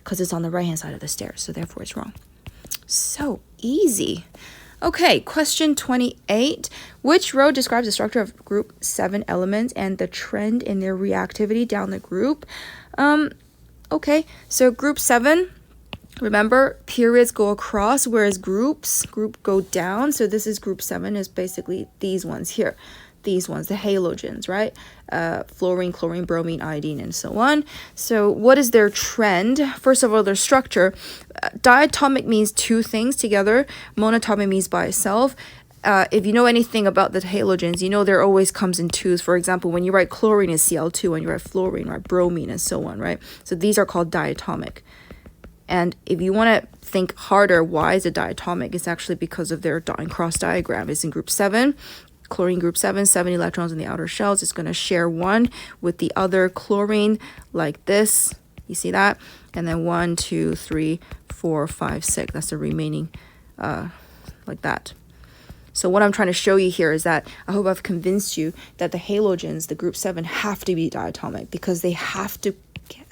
because it's on the right-hand side of the stairs. So therefore, it's wrong. So easy. Okay, question 28. Which row describes the structure of group 7 elements and the trend in their reactivity down the group? Okay, so group 7, remember, periods go across, whereas group go down. So this is group 7 is basically these ones here. These ones, the halogens, right? Fluorine, chlorine, bromine, iodine, and so on. So what is their trend? First of all, their structure. Diatomic means 2 things together. Monatomic means by itself. If you know anything about the halogens, you know there always comes in 2s. For example, when you write chlorine is Cl2, when you write fluorine, right, bromine, and so on, right? So these are called diatomic. And if you want to think harder, why is it diatomic? It's actually because of their dot and cross diagram. It's in group 7. Chlorine group 7, 7 electrons in the outer shells. It's going to share 1 with the other chlorine like this. You see that? And then 1, 2, 3, 4, 5, 6. That's the remaining like that. So what I'm trying to show you here is that I hope I've convinced you that the halogens, the group 7, have to be diatomic because they have to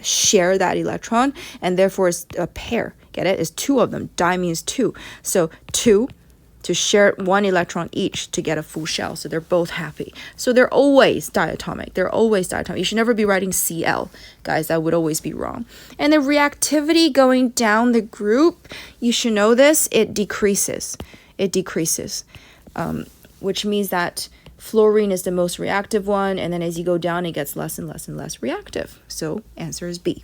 share that electron, and therefore it's a pair. Get it? It's 2 of them. Di means 2. So 2 to share 1 electron each to get a full shell. So they're both happy. So they're always diatomic. They're always diatomic. You should never be writing Cl. Guys, that would always be wrong. And the reactivity going down the group, you should know this, it decreases. It decreases. Which means that fluorine is the most reactive one, and then as you go down, it gets less and less and less reactive. So answer is B.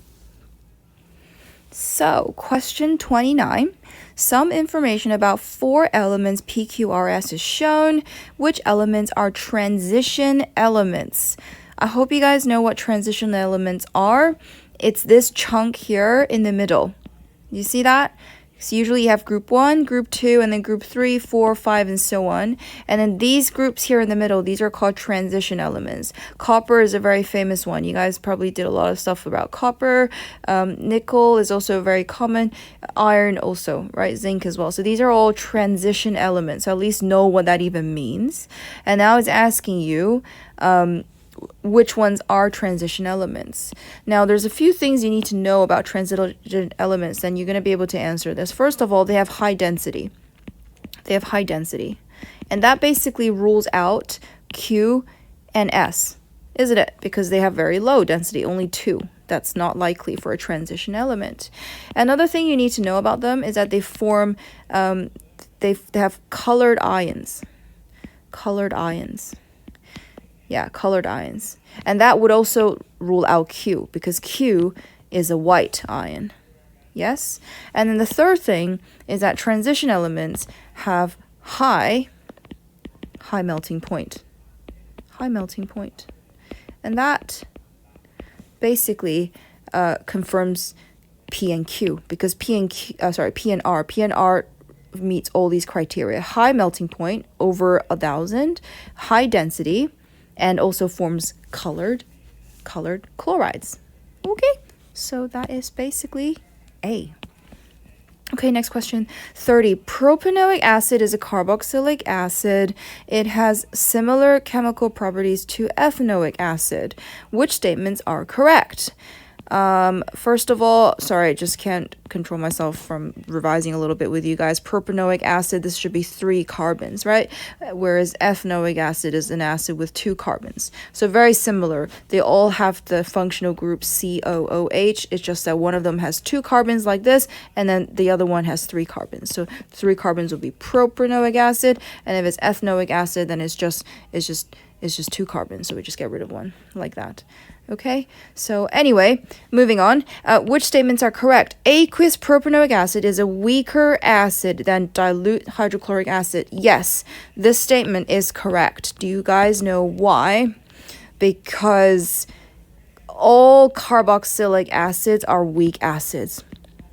So question 29. Some information about 4 elements PQRS is shown. Which elements are transition elements? I hope you guys know what transition elements are. It's this chunk here in the middle. You see that? So usually you have group 1, group 2, and then group 3, 4, 5, and so on. And then these groups here in the middle, these are called transition elements. Copper is a very famous one. You guys probably did a lot of stuff about copper. Nickel is also very common. Iron also, right? Zinc as well. So these are all transition elements. So at least know what that even means. And now it's asking you, which ones are transition elements. Now, there's a few things you need to know about transition elements, then you're going to be able to answer this. First of all, they have high density. They have high density. And that basically rules out Q and S, isn't it? Because they have very low density, only 2. That's not likely for a transition element. Another thing you need to know about them is that they form, they have colored ions. Colored ions. Yeah, colored ions. And that would also rule out Q, because Q is a white ion. Yes? And then the third thing is that transition elements have high melting point. High melting point. And that basically confirms P and Q, because P and R meets all these criteria. High melting point, over 1,000, high density, and also forms colored chlorides. Okay, so that is basically A. Okay, next question. 30. Propanoic acid is a carboxylic acid. It has similar chemical properties to ethanoic acid. Which statements are correct? First of all, sorry, I just can't control myself from revising a little bit with you guys. Propanoic acid, this should be 3 carbons, right? Whereas ethanoic acid is an acid with 2 carbons. So very similar. They all have the functional group COOH. It's just that one of them has 2 carbons like this, and then the other one has 3 carbons. So 3 carbons will be propanoic acid, and if it's ethanoic acid, then it's just 2 carbons. So we just get rid of one like that. Okay, so anyway, moving on. Which statements are correct? Aqueous propanoic acid is a weaker acid than dilute hydrochloric acid. Yes, this statement is correct. Do you guys know why? Because all carboxylic acids are weak acids.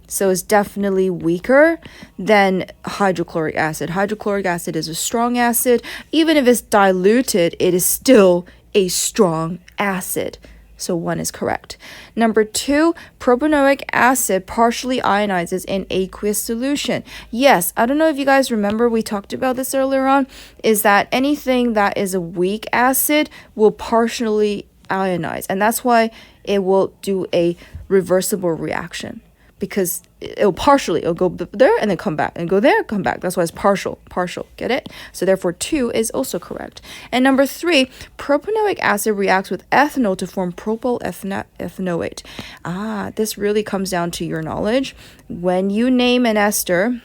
So it's definitely weaker than hydrochloric acid. Hydrochloric acid is a strong acid. Even if it's diluted, it is still a strong acid. So 1 is correct. Number 2, propanoic acid partially ionizes in aqueous solution. Yes, I don't know if you guys remember, we talked about this earlier on, is that anything that is a weak acid will partially ionize. And that's why it will do a reversible reaction. Because it'll go there and then come back, and go there, come back. That's why it's partial, get it? So therefore 2 is also correct. And number 3, propanoic acid reacts with ethanol to form propyl ethanoate. This really comes down to your knowledge. When you name an ester,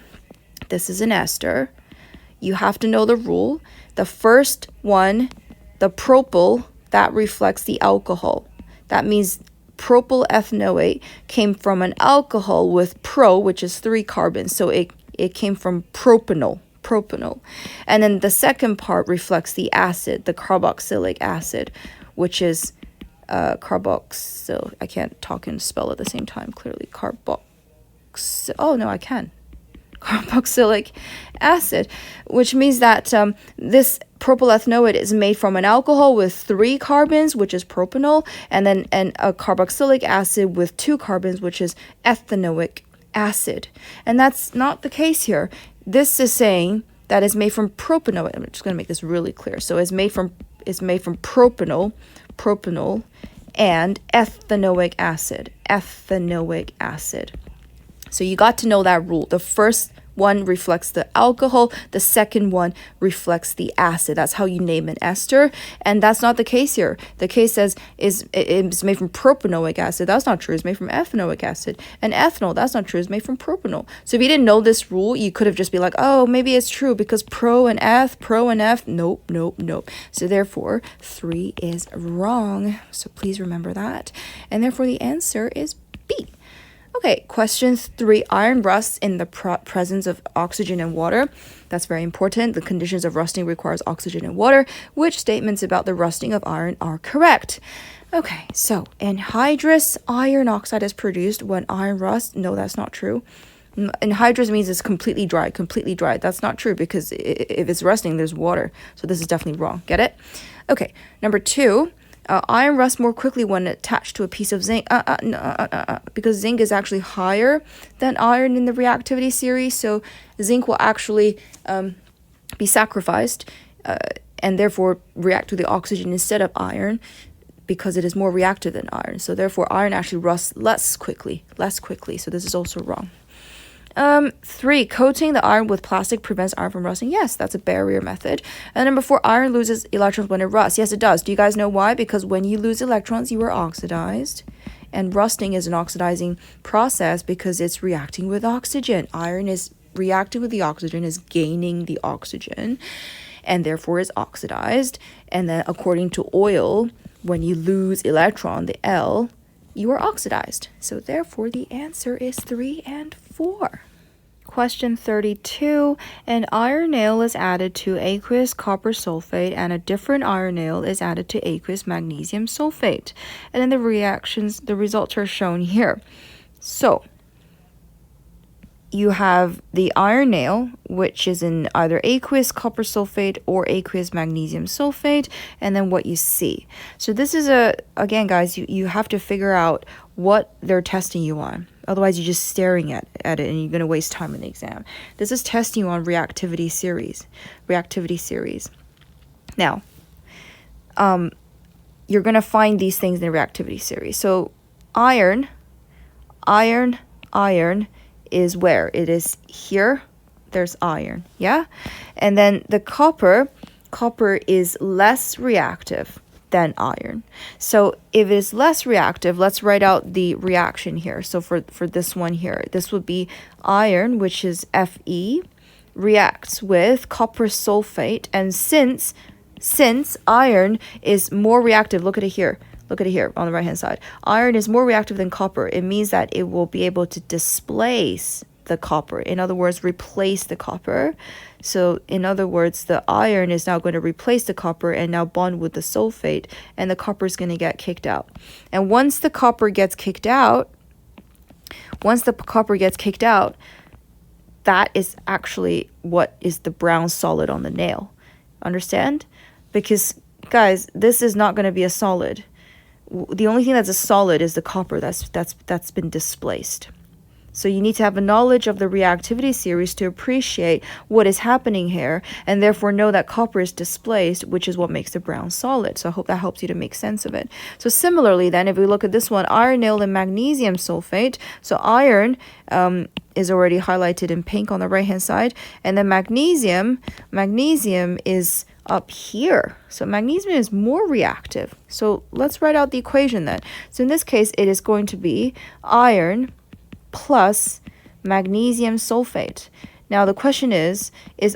this is an ester, you have to know the rule. The first one, the propyl, that reflects the alcohol. That means propyl ethanoate came from an alcohol with pro, which is 3 carbons. So it came from propanol. And then the second part reflects the acid, the carboxylic acid, which is carboxyl. I can't talk and spell at the same time clearly. Carboxylic acid, which means that this propyl ethanoate is made from an alcohol with 3 carbons, which is propanol, and then a carboxylic acid with 2 carbons, which is ethanoic acid. And that's not the case here. This is saying that is made from propanol. I'm just going to make this really clear. So it's made from propanol and ethanoic acid. So you got to know that rule. The first one reflects the alcohol, the second one reflects the acid. That's how you name an ester, and that's not the case here. The case says it's made from propanoic acid. That's not true. It's made from ethanoic acid. And ethanol, that's not true. It's made from propanol. So if you didn't know this rule, you could have just been like, oh, maybe it's true because pro and F. Nope. So therefore, 3 is wrong. So please remember that. And therefore, the answer is B. Okay, question 3. Iron rusts in the presence of oxygen and water. That's very important. The conditions of rusting requires oxygen and water. Which statements about the rusting of iron are correct? Okay, so anhydrous iron oxide is produced when iron rusts. No, that's not true. Anhydrous means it's completely dry. That's not true because if it's rusting, there's water. So this is definitely wrong. Get it? Okay, number 2. Iron rusts more quickly when attached to a piece of zinc because zinc is actually higher than iron in the reactivity series, so zinc will actually be sacrificed and therefore react to the oxygen instead of iron because it is more reactive than iron. So therefore iron actually rusts less quickly. So this is also wrong. 3, coating the iron with plastic prevents iron from rusting. Yes, that's a barrier method. And number 4, iron loses electrons when it rusts. Yes, it does. Do you guys know why? Because when you lose electrons, you are oxidized. And rusting is an oxidizing process because it's reacting with oxygen. Iron is reacting with the oxygen, is gaining the oxygen, and therefore is oxidized. And then according to oil, when you lose electron, the L, you are oxidized. So therefore, the answer is 3 and 4. Question 32. An iron nail is added to aqueous copper sulfate and a different iron nail is added to aqueous magnesium sulfate. And then the results are shown here. So you have the iron nail, which is in either aqueous copper sulfate or aqueous magnesium sulfate, and then what you see. So this is again, guys, you have to figure out what they're testing you on. Otherwise, you're just staring at it and you're going to waste time in the exam. This is testing you on reactivity series. Now, you're going to find these things in the reactivity series. So iron is where? It is here. There's iron, yeah? And then the copper is less reactive than iron. So if it is less reactive, let's write out the reaction here. So for this one here, this would be iron, which is Fe, reacts with copper sulfate. And since iron is more reactive, look at it here on the right hand side. Iron is more reactive than copper. It means that it will be able to displace the copper. In other words, replace the copper. So in other words, the iron is now going to replace the copper and now bond with the sulfate, and the copper is going to get kicked out. And once the copper gets kicked out, that is actually what is the brown solid on the nail. Understand? Because guys, this is not going to be a solid. The only thing that's a solid is the copper that's been displaced. So you need to have a knowledge of the reactivity series to appreciate what is happening here and therefore know that copper is displaced, which is what makes the brown solid. So I hope that helps you to make sense of it. So similarly then, if we look at this one, iron nail and magnesium sulfate. So iron is already highlighted in pink on the right hand side, and then magnesium is up here. So magnesium is more reactive. So let's write out the equation then. So in this case, it is going to be iron plus magnesium sulfate. Now the question is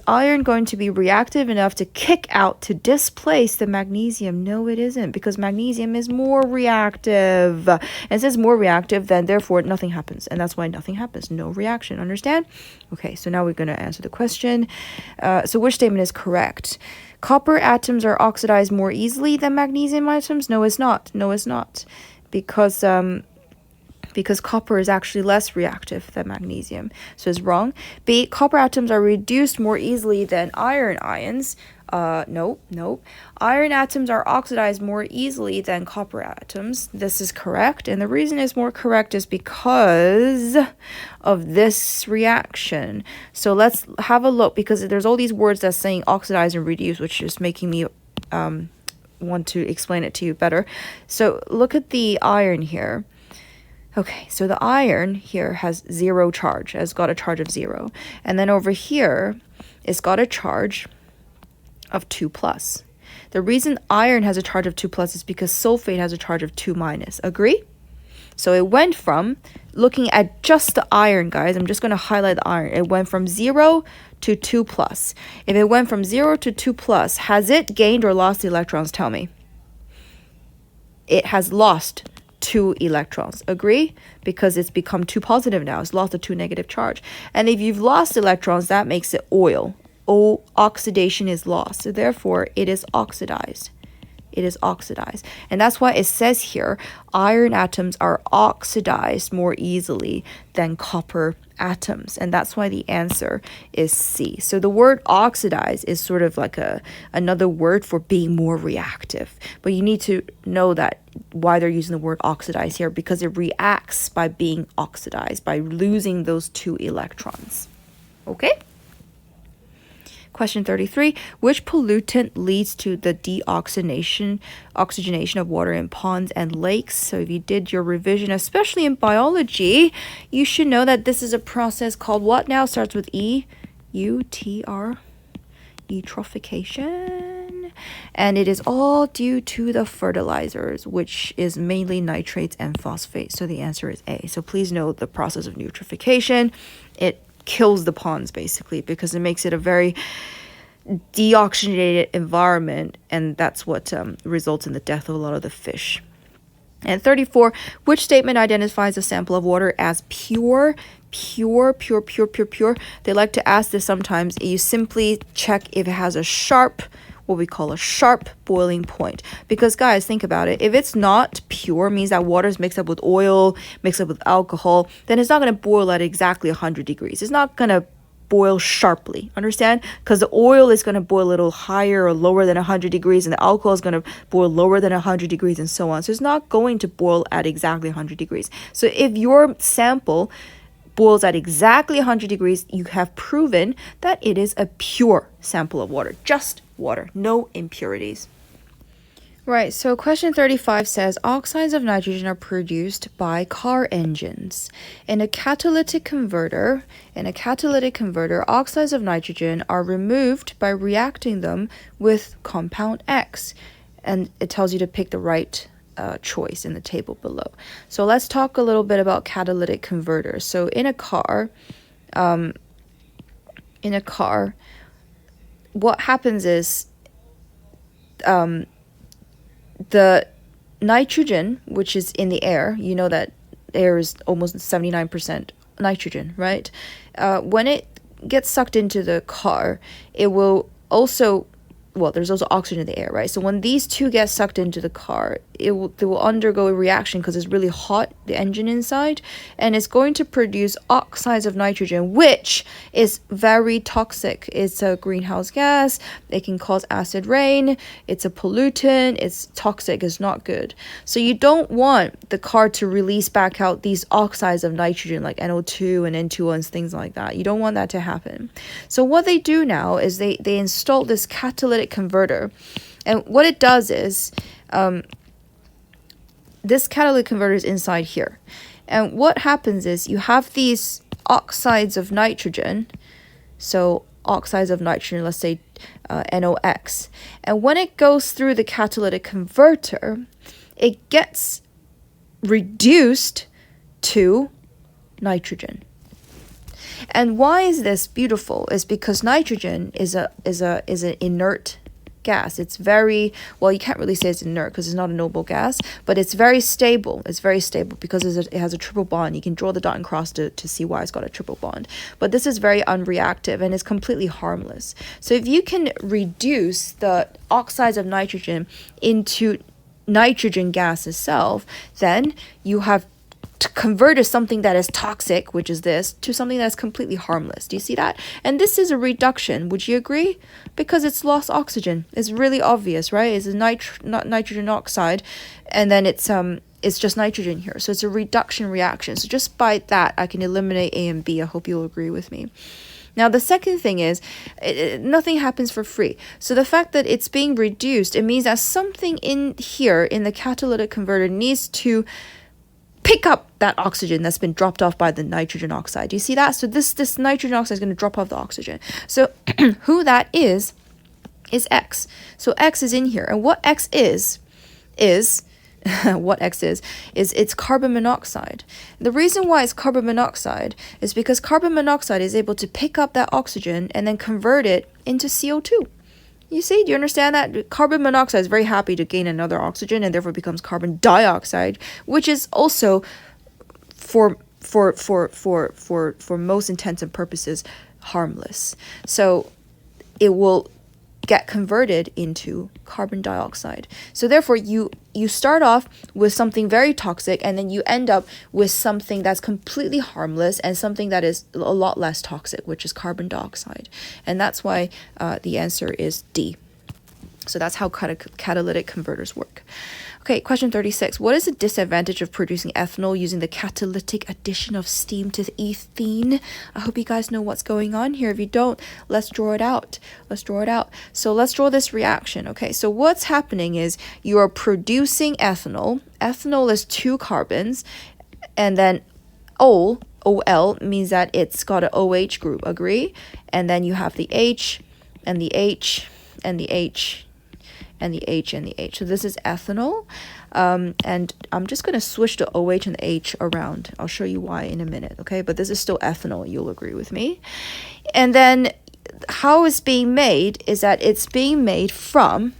iron going to be reactive enough to kick out, to displace the magnesium? No, it isn't, because magnesium is more reactive. And since it's more reactive, then therefore nothing happens. And that's why nothing happens. No reaction. Understand? Okay, so now we're going to answer the question. So which statement is correct? Copper atoms are oxidized more easily than magnesium atoms? No, it's not. Because because copper is actually less reactive than magnesium. So it's wrong. B, copper atoms are reduced more easily than iron ions. Nope. Iron atoms are oxidized more easily than copper atoms. This is correct. And the reason it's more correct is because of this reaction. So let's have a look, because there's all these words that's saying oxidize and reduce, which is making me want to explain it to you better. So look at the iron here. Okay, so the iron here has 0 charge, has got a charge of 0. And then over here, it's got a charge of 2 plus. The reason iron has a charge of 2 plus is because sulfate has a charge of 2 minus. Agree? So it went from, looking at just the iron, guys, I'm just going to highlight the iron. It went from 0 to 2 plus. If it went from 0 to 2 plus, has it gained or lost electrons? Tell me. It has lost 2 electrons. Agree? Because it's become 2 positive now. It's lost a 2 negative charge. And if you've lost electrons, that makes it oil. Oxidation is lost. So therefore, it is oxidized. It is oxidized. And that's why it says here, iron atoms are oxidized more easily than copper atoms. And that's why the answer is C. So the word oxidize is sort of like another word for being more reactive. But you need to know that why they're using the word oxidize here, because it reacts by being oxidized, by losing those 2 electrons. Okay? Question 33, which pollutant leads to the oxygenation of water in ponds and lakes? So if you did your revision, especially in biology, you should know that this is a process called what now? Starts with E, U-T-R, eutrophication. And it is all due to the fertilizers, which is mainly nitrates and phosphates. So the answer is A. So please note the process of eutrophication. It kills the ponds basically, because it makes it a very deoxygenated environment, and that's what results in the death of a lot of the fish. And 34, which statement identifies a sample of water as pure? Pure. They like to ask this sometimes. You simply check if it has a sharp, what we call a sharp boiling point. Because guys, think about it. If it's not pure, means that water is mixed up with oil, mixed up with alcohol, then it's not going to boil at exactly 100 degrees. It's not going to boil sharply, understand? Because the oil is going to boil a little higher or lower than 100 degrees, and the alcohol is going to boil lower than 100 degrees, and so on. So it's not going to boil at exactly 100 degrees. So if your sample boils at exactly 100 degrees, you have proven that it is a pure sample of water. Just water, no impurities. Right, so question 35 says oxides of nitrogen are produced by car engines. In a catalytic converter, oxides of nitrogen are removed by reacting them with compound X. And it tells you to pick the right choice in the table below. So let's talk a little bit about catalytic converters. So in a car, what happens is the nitrogen, which is in the air, you know that air is almost 79% nitrogen, right? When it gets sucked into the car, it will also, well, there's also oxygen in the air, right? So when these two get sucked into the car, they will undergo a reaction because it's really hot, the engine inside, and it's going to produce oxides of nitrogen, which is very toxic. It's a greenhouse gas. It can cause acid rain. It's a pollutant. It's toxic. It's not good. So you don't want the car to release back out these oxides of nitrogen like NO2 and N2O and things like that. You don't want that to happen. So what they do now is they install this catalytic converter, and what it does is this catalytic converter is inside here, and what happens is you have these oxides of nitrogen, so oxides of nitrogen, let's say NOx, and when it goes through the catalytic converter, it gets reduced to nitrogen. And why is this beautiful? Is because nitrogen is an inert gas. It's very, well, you can't really say it's inert because it's not a noble gas, but it's very stable. It's very stable because it has a triple bond. You can draw the dot and cross to see why it's got a triple bond. But this is very unreactive and it's completely harmless. So if you can reduce the oxides of nitrogen into nitrogen gas itself, then you have converted something that is toxic, which is this, to something that's completely harmless. Do you see that? And this is a reduction. Would you agree? Because it's lost oxygen. It's really obvious, right? It's a nitrogen oxide, and then it's just nitrogen here. So it's a reduction reaction. So just by that, I can eliminate A and B. I hope you'll agree with me. Now, the second thing is, nothing happens for free. So the fact that it's being reduced, it means that something in here, in the catalytic converter, needs to pick up that oxygen that's been dropped off by the nitrogen oxide. Do you see that? So this nitrogen oxide is going to drop off the oxygen. So who that is X. So X is in here. And what X is what X is it's carbon monoxide. The reason why it's carbon monoxide is because carbon monoxide is able to pick up that oxygen and then convert it into CO2. You see, do you understand that? Carbon monoxide is very happy to gain another oxygen and therefore becomes carbon dioxide, which is also for most intents and purposes harmless. So it will get converted into carbon dioxide. So therefore you start off with something very toxic and then you end up with something that's completely harmless and something that is a lot less toxic, which is carbon dioxide. And that's why the answer is D. So that's how catalytic converters work. Okay, question 36. What is the disadvantage of producing ethanol using the catalytic addition of steam to ethene? I hope you guys know what's going on here. If you don't, let's draw it out. So let's draw this reaction. Okay, so what's happening is you are producing ethanol. Ethanol is 2 carbons, and then OL means that it's got an OH group, agree? And then you have the H, and the H, and the H, and the H and the H. So this is ethanol. And I'm just going to switch the OH and the H around. I'll show you why in a minute, okay? But this is still ethanol, you'll agree with me. And then how it's being made is that it's being made from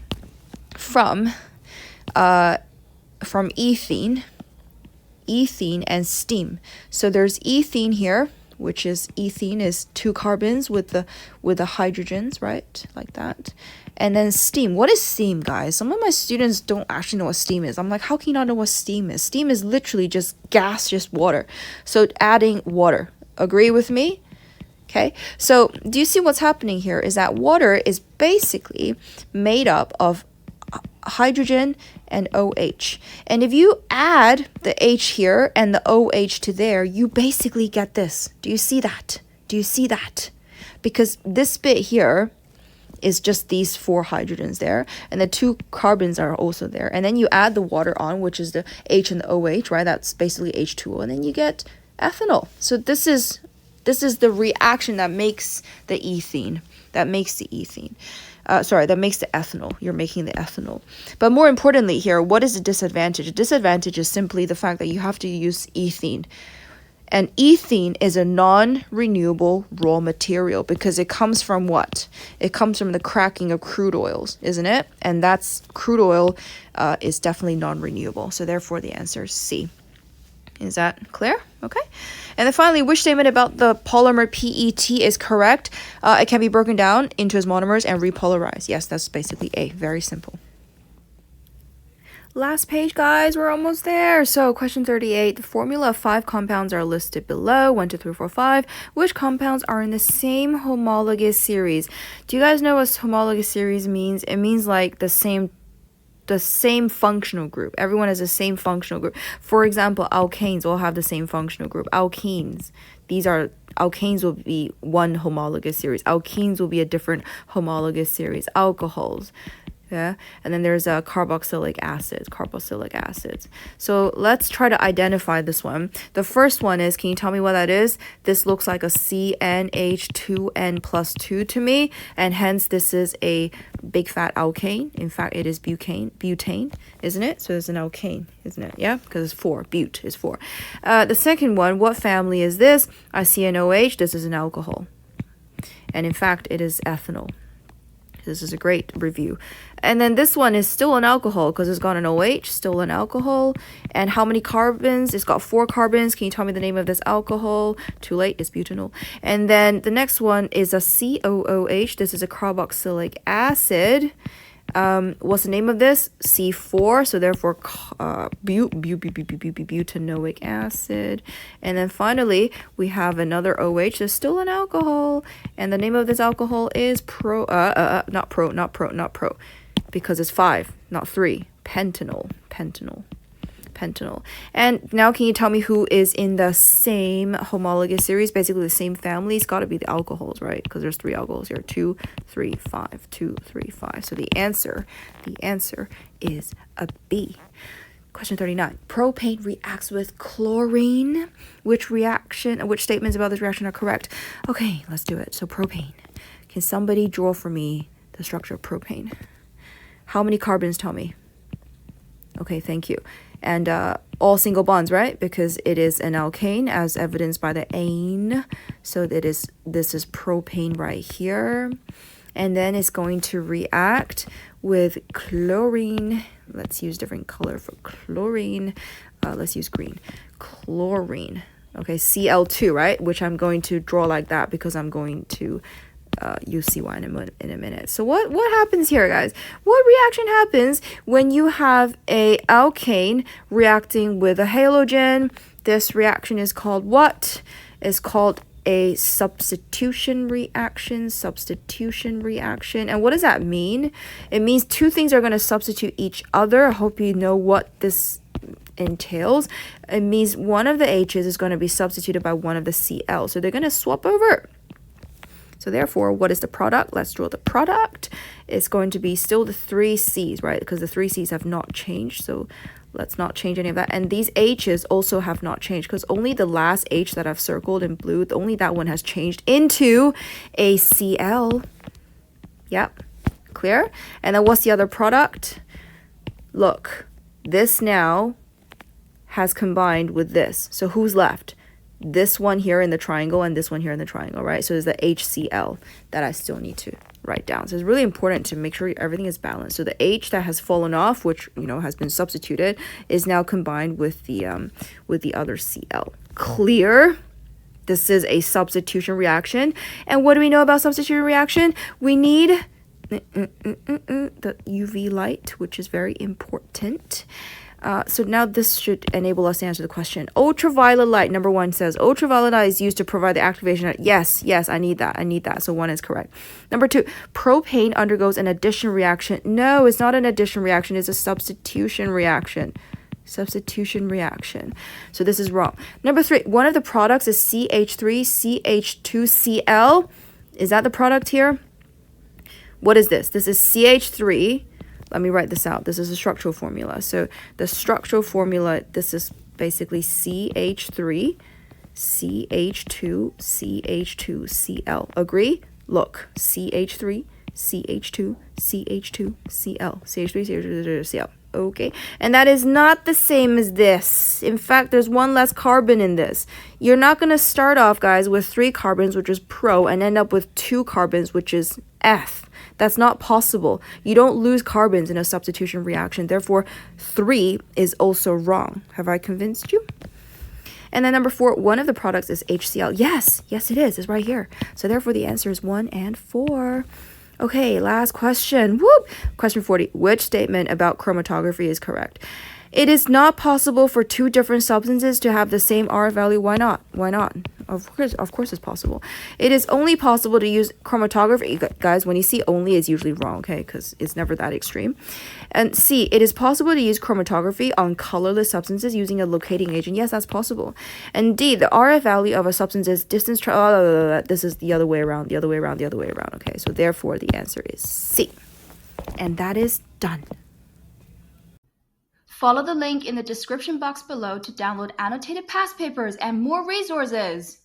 ethene and steam. So there's ethene here, which is ethene is 2 carbons with the hydrogens, right? Like that. And then steam. What is steam, guys? Some of my students don't actually know what steam is. I'm like, how can you not know what steam is? Steam is literally just gas, just water. So adding water. Agree with me? Okay. So do you see what's happening here is that water is basically made up of hydrogen and OH. And if you add the H here and the OH to there, you basically get this. Do you see that? Because this bit here is just these 4 hydrogens there, and the 2 carbons are also there. And then you add the water on, which is the H and the OH, right? That's basically H2O, and then you get ethanol. So this is the reaction that makes the ethene. That makes the ethanol. You're making the ethanol. But more importantly here, what is the disadvantage? The disadvantage is simply the fact that you have to use ethene. And ethene is a non-renewable raw material because it comes from what? It comes from the cracking of crude oils, isn't it? And that's crude oil is definitely non-renewable. So therefore the answer is C. Is that clear? Okay. And then finally, which statement about the polymer PET is correct? It can be broken down into its monomers and repolarized. Yes, that's basically A. Very simple. Last page, guys. We're almost there. So question 38. The formula of 5 compounds are listed below. 1, 2, 3, 4, 5. Which compounds are in the same homologous series? Do you guys know what homologous series means? It means like the same functional group. Everyone has the same functional group. For example, alkanes all have the same functional group. Alkanes will be one homologous series. Alkenes will be a different homologous series. Alcohols. Yeah, and then there's carboxylic acids. So let's try to identify this one. The first one is, can you tell me what that is? This looks like a CnH2n plus 2 to me, and hence this is a big fat alkane. In fact, it is butane, isn't it? So it's an alkane, isn't it? Yeah, because it's 4. Bute is 4. The second one, what family is this? I see an OH. This is an alcohol, and in fact, it is ethanol. This is a great review. And then this one is still an alcohol because it's got an OH, still an alcohol. And how many carbons? It's got 4 carbons. Can you tell me the name of this alcohol? Too late, it's butanol. And then the next one is a COOH. This is a carboxylic acid. What's the name of this? C4, so therefore butanoic acid. And then finally, we have another OH, so still an alcohol. And the name of this alcohol is not pro, because it's 5, not 3. Pentanol. And now can you tell me who is in the same homologous series, basically the same family? It's got to be the alcohols, right? Because there's 3 alcohols here. 2, 3, 5. 2, 3, 5. So the answer is a B. Question 39. Propane reacts with chlorine. Which statements about this reaction are correct? Okay, let's do it. So propane. Can somebody draw for me the structure of propane? How many carbons, tell me? Okay, thank you. And all single bonds, right? Because it is an alkane, as evidenced by the ane. So this is propane right here. And then it's going to react with chlorine. Let's use different color for chlorine. Let's use green. Chlorine. Okay, Cl2, right? Which I'm going to draw like that because I'm going to use CY in a minute. So what happens here, guys? What reaction happens when you have a alkane reacting with a halogen? This reaction is called what? It's called a substitution reaction. And what does that mean? It means two things are going to substitute each other. I hope you know what this entails. It means one of the H's is going to be substituted by one of the Cl. So they're going to swap over. So therefore, what is the product? Let's draw the product. It's going to be still the 3 C's, right? Because the 3 C's have not changed. So let's not change any of that. And these H's also have not changed because only the last H that I've circled in blue, only that one has changed into a Cl. Yep, clear? And then what's the other product? Look, this now has combined with this. So who's left? This one here in the triangle and this one here in the triangle, right? So there's the HCl that I still need to write down. So it's really important to make sure everything is balanced. So the H that has fallen off, which has been substituted, is now combined with the other Cl. Clear? This is a substitution reaction. And what do we know about substitution reaction? We need the UV light, which is very important. So now this should enable us to answer the question. Ultraviolet light, number 1 says, ultraviolet light is used to provide the activation. Yes, I need that. So 1 is correct. Number 2, propane undergoes an addition reaction. No, it's not an addition reaction. It's a substitution reaction. So this is wrong. Number 3, one of the products is CH3CH2Cl. Is that the product here? What is this? This is CH3. Let me write this out. This is a structural formula. So the structural formula, this is basically CH3, CH2, CH2Cl. Agree? Look, CH3, CH2, CH2, Cl. CH3, CH2, Cl. Okay, and that is not the same as this. In fact, there's one less carbon in this. You're not going to start off, guys, with 3 carbons, which is pro, and end up with 2 carbons, which is F. That's not possible. You don't lose carbons in a substitution reaction. Therefore, 3 is also wrong. Have I convinced you? And then number 4, one of the products is HCl. Yes, it is. It's right here. So therefore, the answer is 1 and 4. Okay, last question. Whoop! Question 40. Which statement about chromatography is correct? It is not possible for 2 different substances to have the same R value. Why not? Of course it's possible. It is only possible to use chromatography. Guys, when you see only, it's usually wrong, okay? Because it's never that extreme. And C, it is possible to use chromatography on colorless substances using a locating agent. Yes, that's possible. And D, the RF value of a substance's distance. This is the other way around. Okay, so therefore the answer is C. And that is done. Follow the link in the description box below to download annotated past papers and more resources.